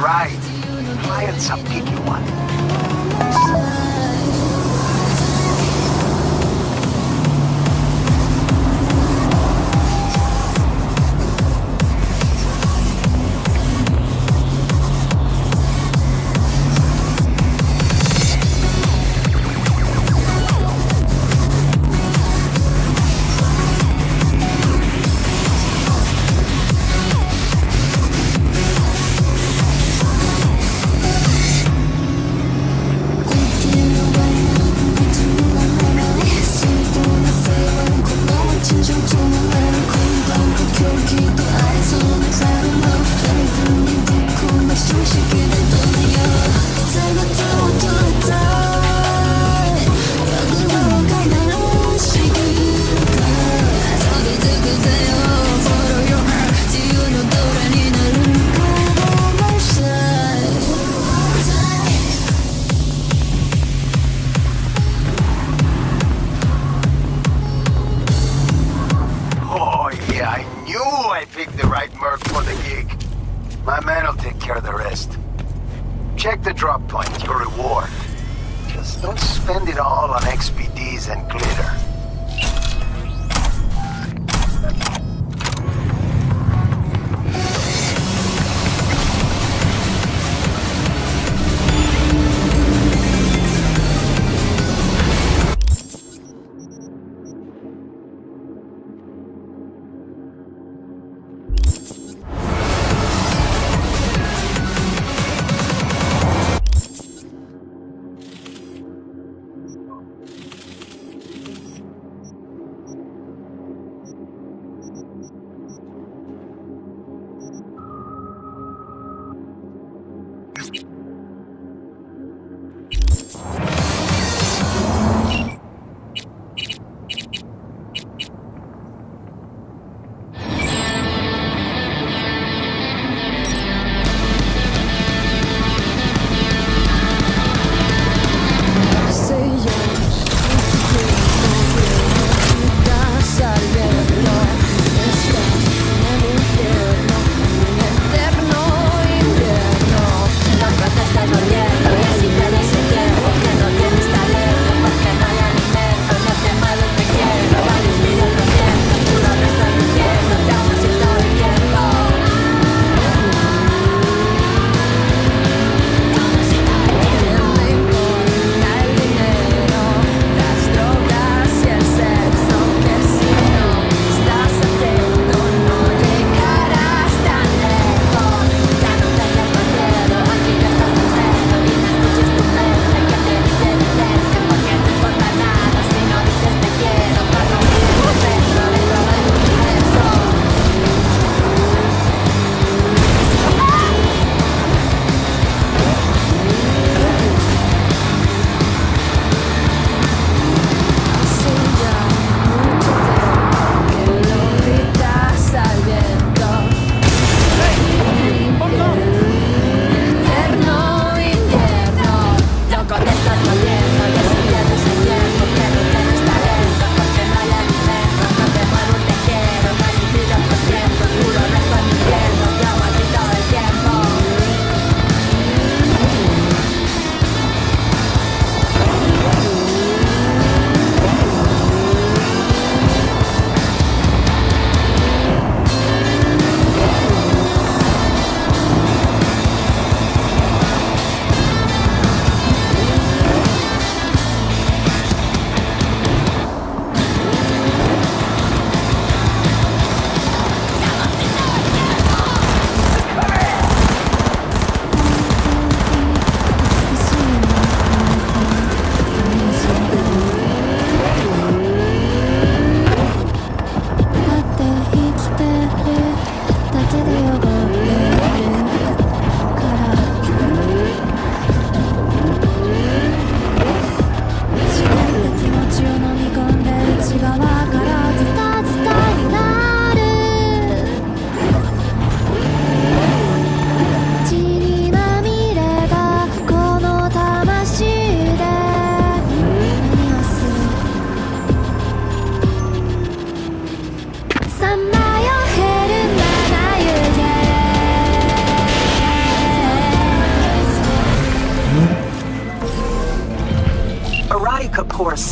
right. Client's a picky one. My man will take care of the rest. Check the drop point, your reward. Just don't spend it all on XPDs and glitter.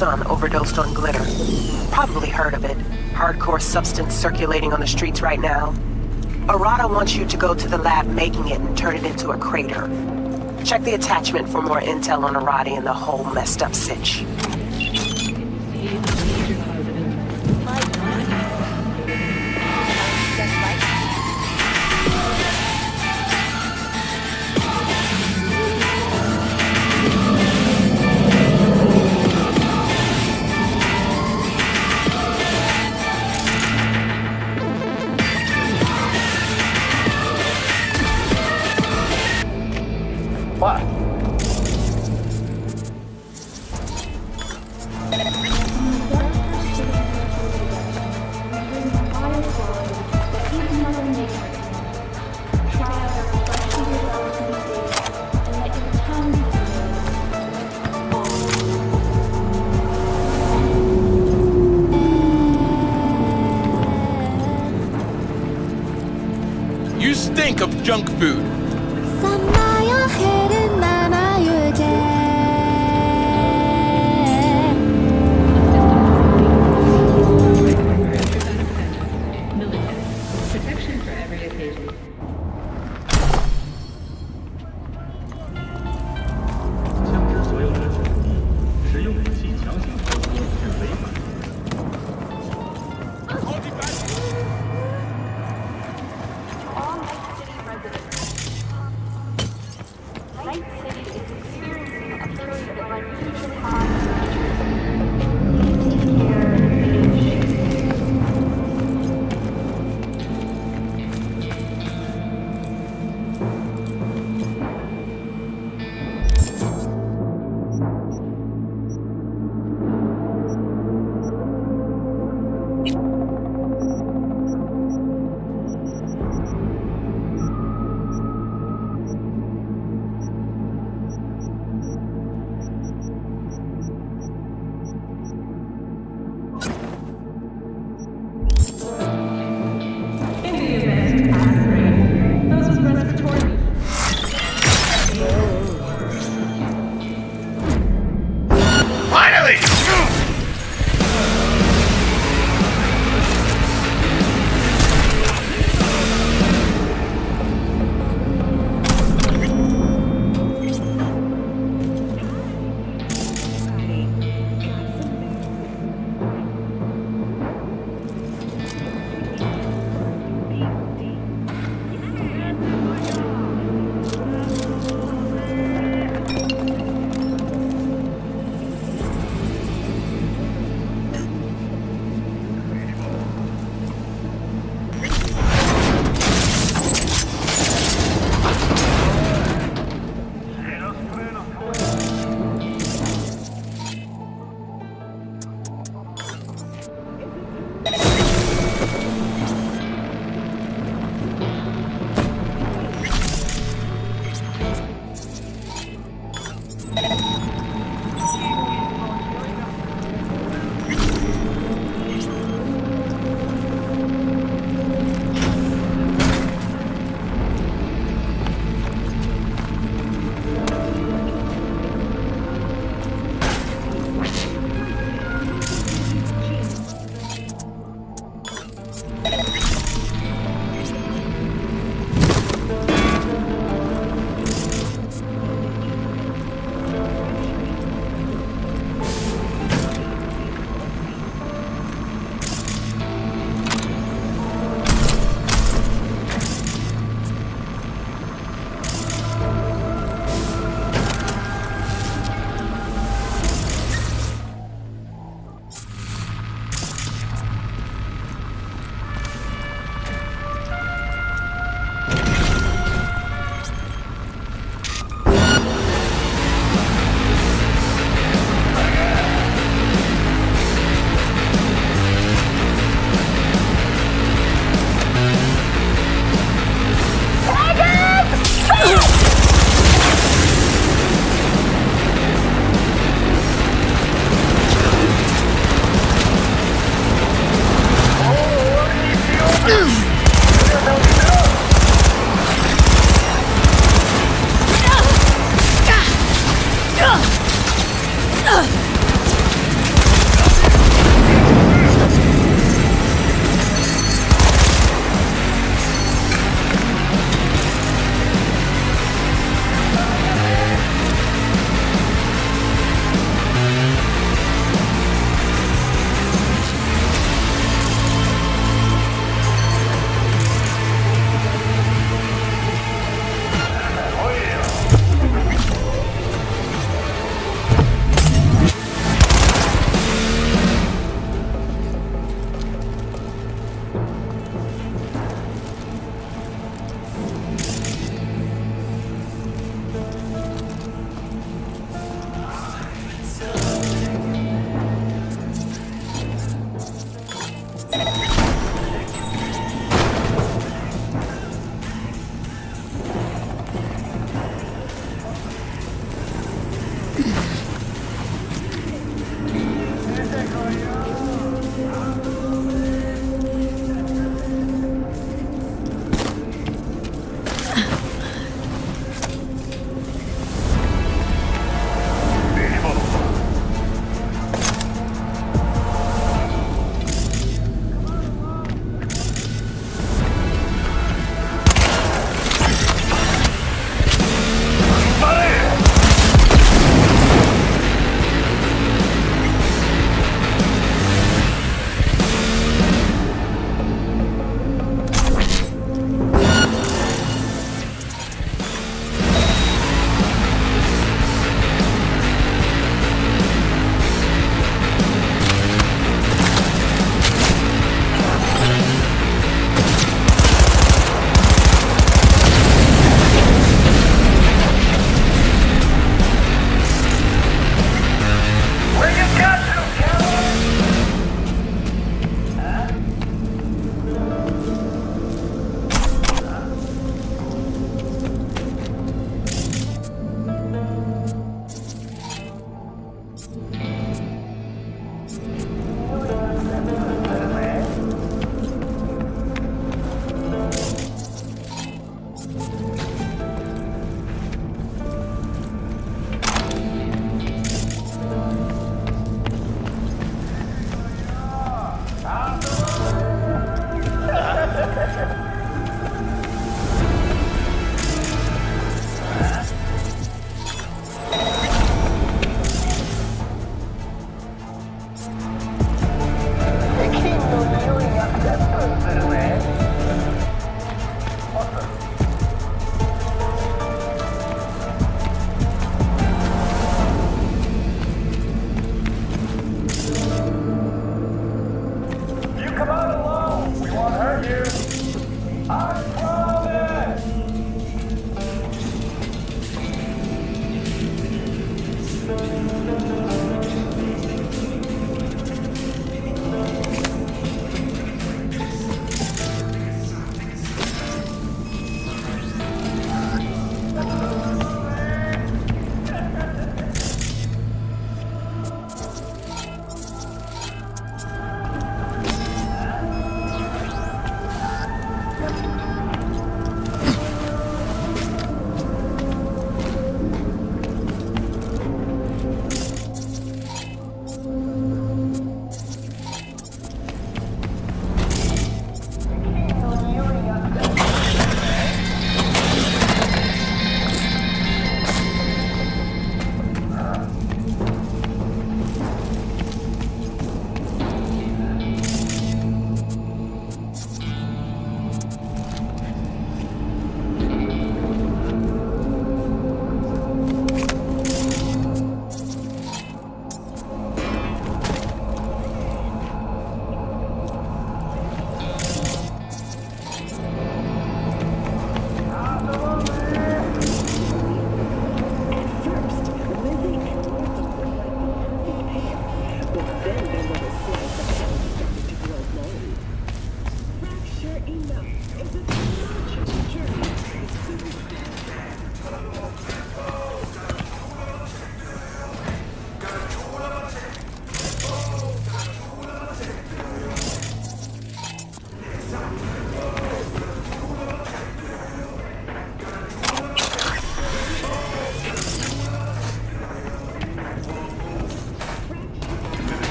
son overdosed on glitter. Probably heard of it. Hardcore substance circulating on the streets right now. Arata wants you to go to the lab making it and turn it into a crater. Check the attachment for more intel on Arati and the whole messed up sitch. What? You stink of junk food. Night City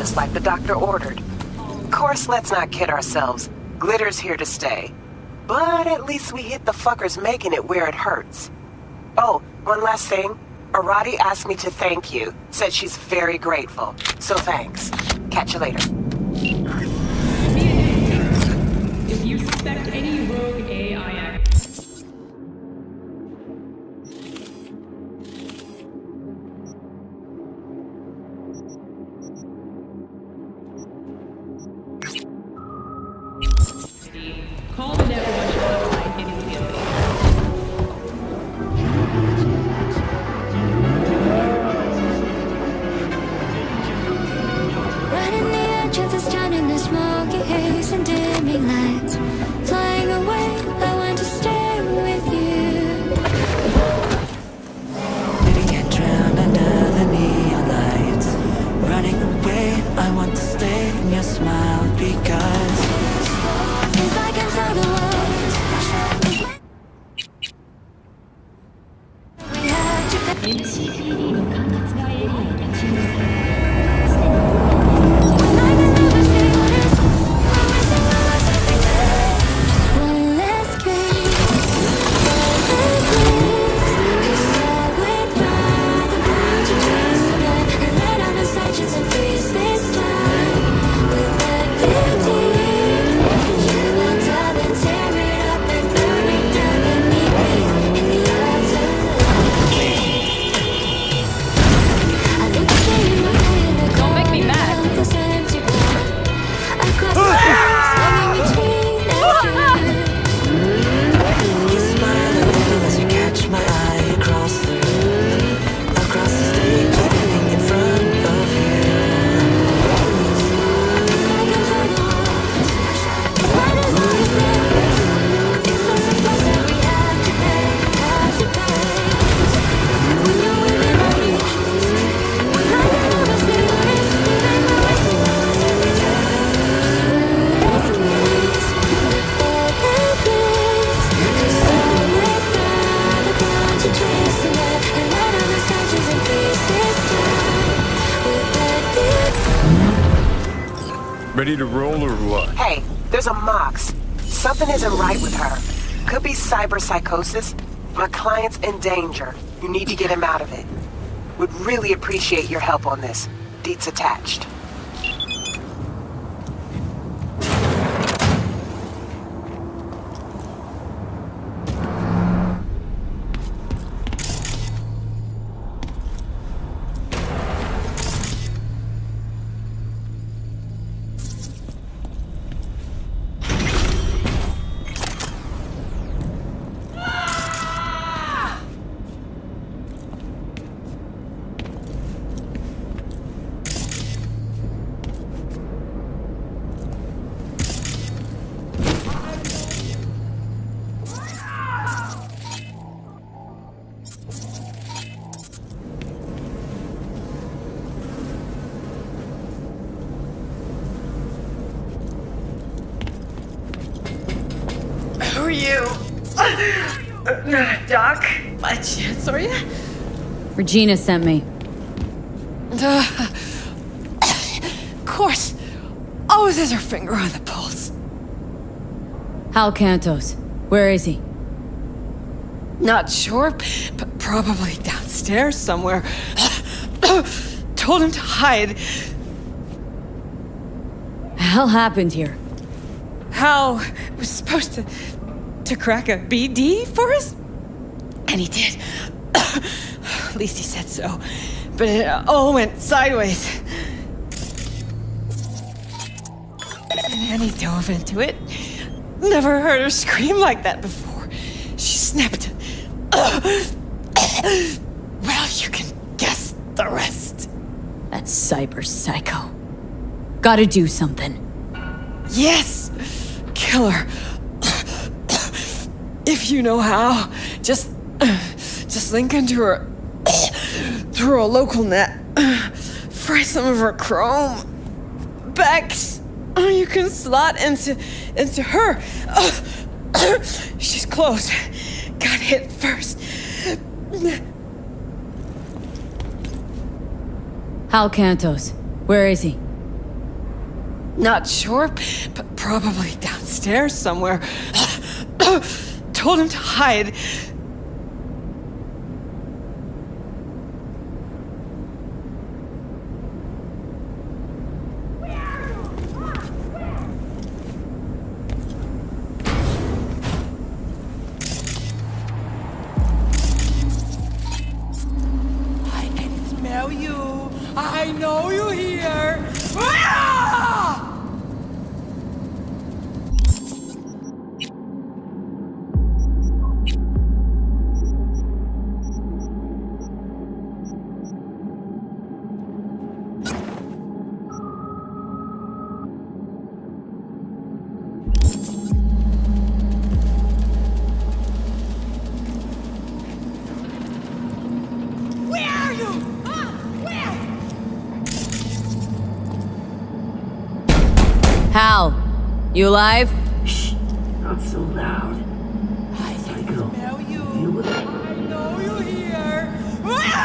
just like the doctor ordered. Of course, let's not kid ourselves. Glitter's here to stay. But at least we hit the fuckers making it where it hurts. Oh, one last thing. Arati asked me to thank you. Said she's very grateful. So thanks. Catch you later. If you suspect any rogue AI call the network hotline immediately. Right in the edge of this town in the smoky haze and dimming lights. Flying away, I want to stay with you. Letting it drown under the neon lights. Running away, I want to stay in your smile because If I can tell the world MCPD の管轄外エリアに立ち寄せ One last dream. Don't make me mad. You smile a little as you catch my eye across the room, across the stage, standing in front of Ready to roll or what? Hey, there's a Mox. Something isn't right with her. Could be cyberpsychosis. My client's in danger. You need to get him out of it. Would really appreciate your help on this. Deets attached. Who are you? Doc? By chance, are you? Regina sent me. Of course. Always has her finger on the pulse. Hal Cantos. Where is he? Not sure, but probably downstairs somewhere. Told him to hide. Hell happened here? Hal was supposed to crack a BD for us? And he did. At least he said so. But it all went sideways. And Annie dove into it. Never heard her scream like that before. She snapped. Well, you can guess the rest. That cyber psycho. Gotta do something. Yes! Kill her. If you know how, just link into her through a local net. Fry some of her chrome. Bex, you can slot into her. She's close. Got hit first. Hal Cantos. Where is he? Not sure, but probably downstairs somewhere. Told him to hide. I can smell you. I know you're here. Ah! Hal, you alive? Shh, not so loud. I can smell you. I know you're here. Ah!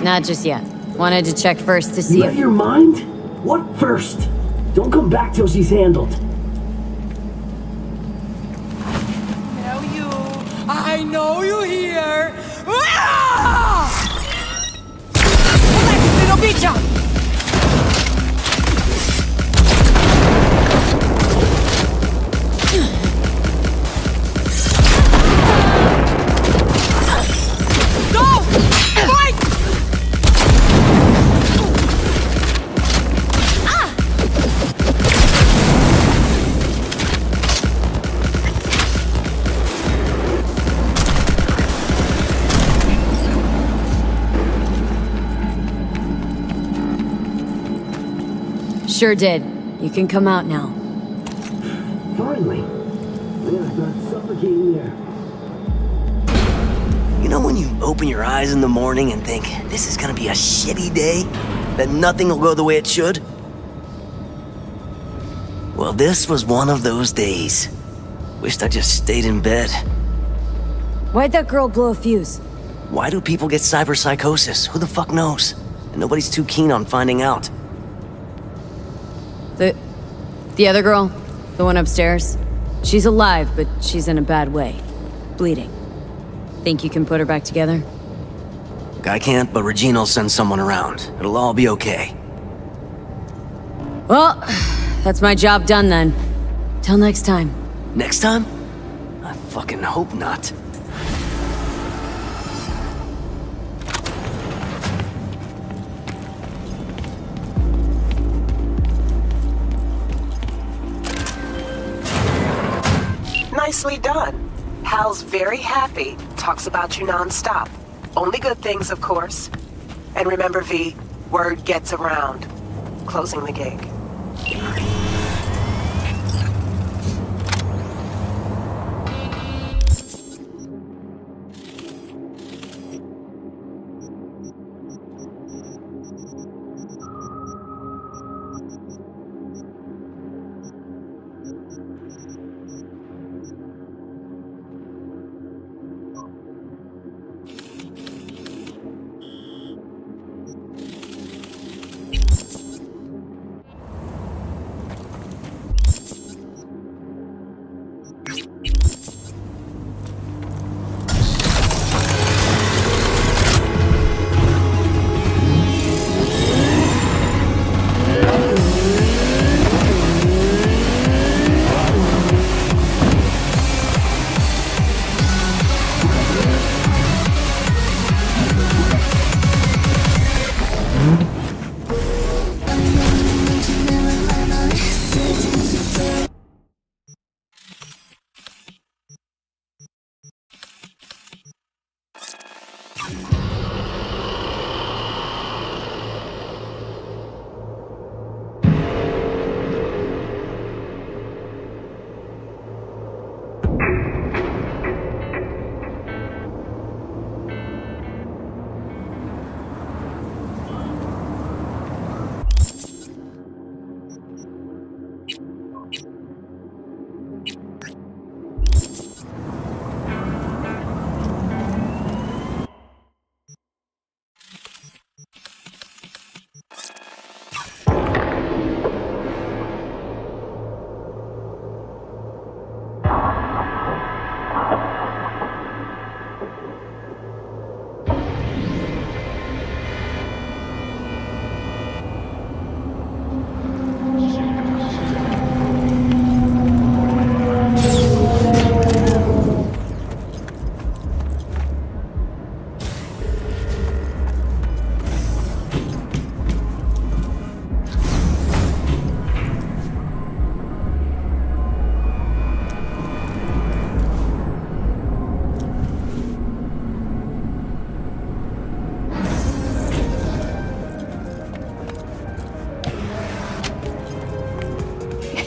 Not just yet. Wanted to check first to see You if... have your mind? What first? Don't come back till she's handled. I know you here! Ah! Little bicha! Go! Fight! Sure did. You can come out now. Finally. Man, I thought suffocating there. You know when you open your eyes in the morning and think, this is gonna be a shitty day? That nothing will go the way it should? Well, this was one of those days. Wished I just stayed in bed. Why'd that girl blow a fuse? Why do people get cyberpsychosis? Who the fuck knows? And nobody's too keen on finding out. The other girl? The one upstairs? She's alive, but she's in a bad way. Bleeding. Think you can put her back together? I can't, but Regina'll send someone around. It'll all be okay. Well, that's my job done then. Till next time. Next time? I fucking hope not. Nicely done. Hal's very happy. Talks about you non-stop. Only good things, of course. And remember, V, word gets around. Closing the gig.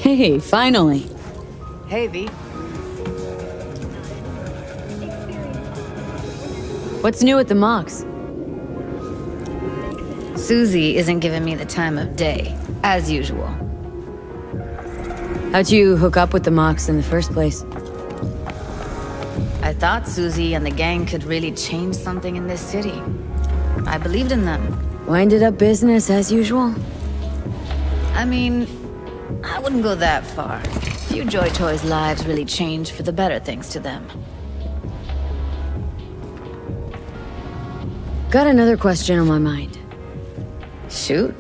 Hey, finally. Hey, V. What's new at the Mox? Susie isn't giving me the time of day, as usual. How'd you hook up with the Mox in the first place? I thought Susie and the gang could really change something in this city. I believed in them. Winded up business as usual? I mean, I wouldn't go that far. Few Joy Toys' lives really change for the better thanks to them. Got another question on my mind. Shoot.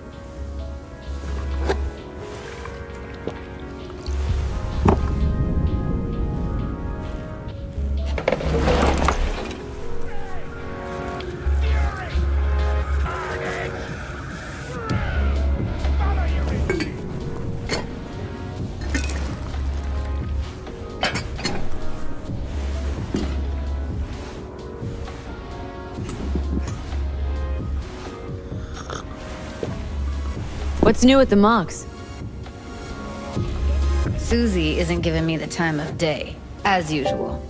What's new at the Mox? Susie isn't giving me the time of day, as usual.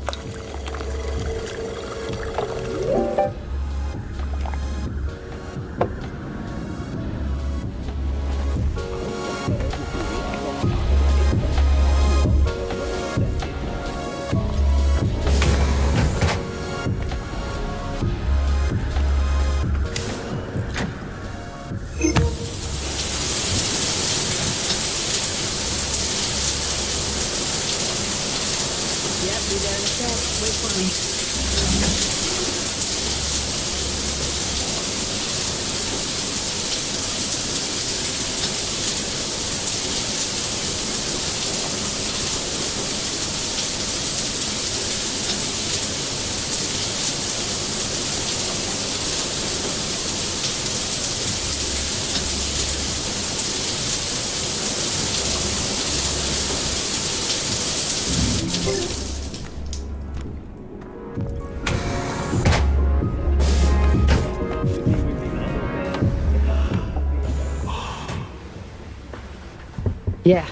Yeah,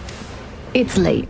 it's late.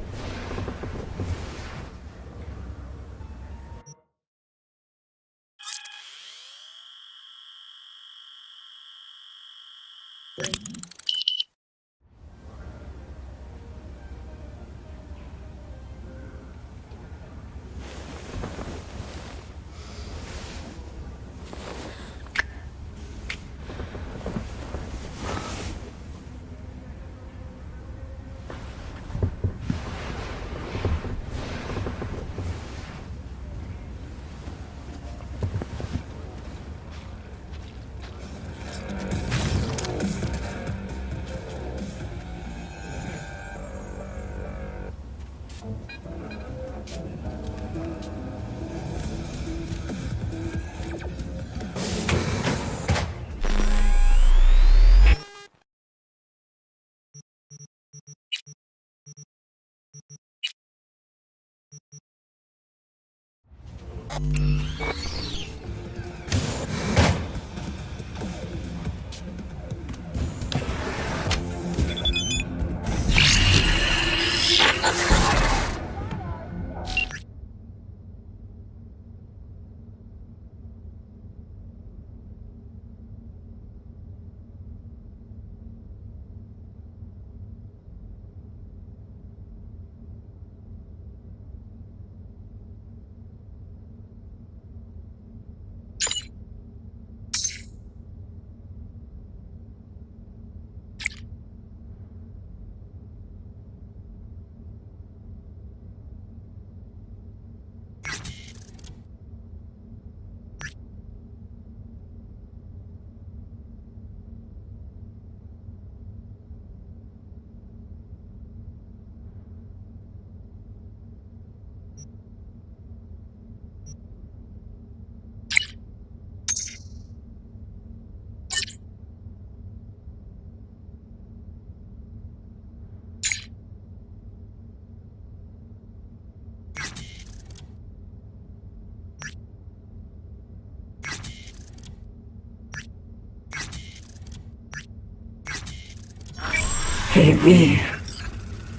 Hey, V.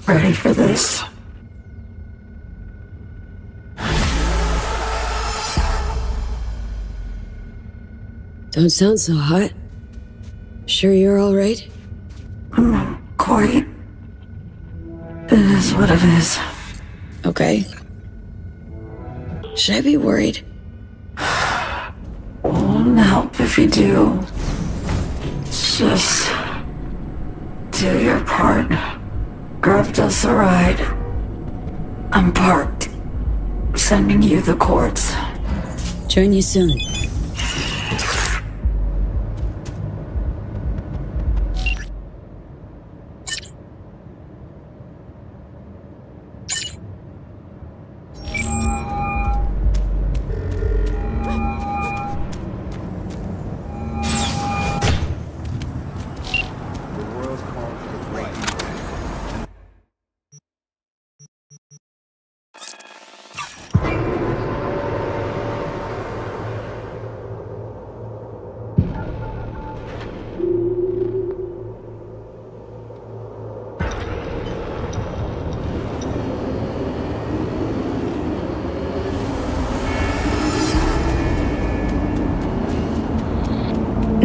Ready for this? Don't sound so hot. Sure you're all right? Quite. It is what it is. Okay. Should I be worried? Oh wouldn't help if you do. Just do your part. Grabbed us a ride. I'm parked. Sending you the cords. Join you soon.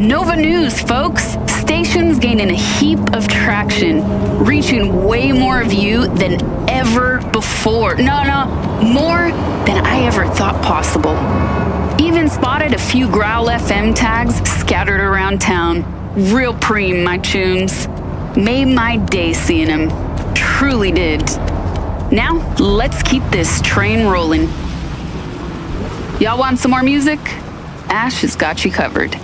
Nova News, folks! Station's gaining a heap of traction, reaching way more of you than ever before. No, more than I ever thought possible. Even spotted a few Growl FM tags scattered around town. Real preem, my tunes. Made my day seeing them. Truly did. Now, let's keep this train rolling. Y'all want some more music? Ash has got you covered.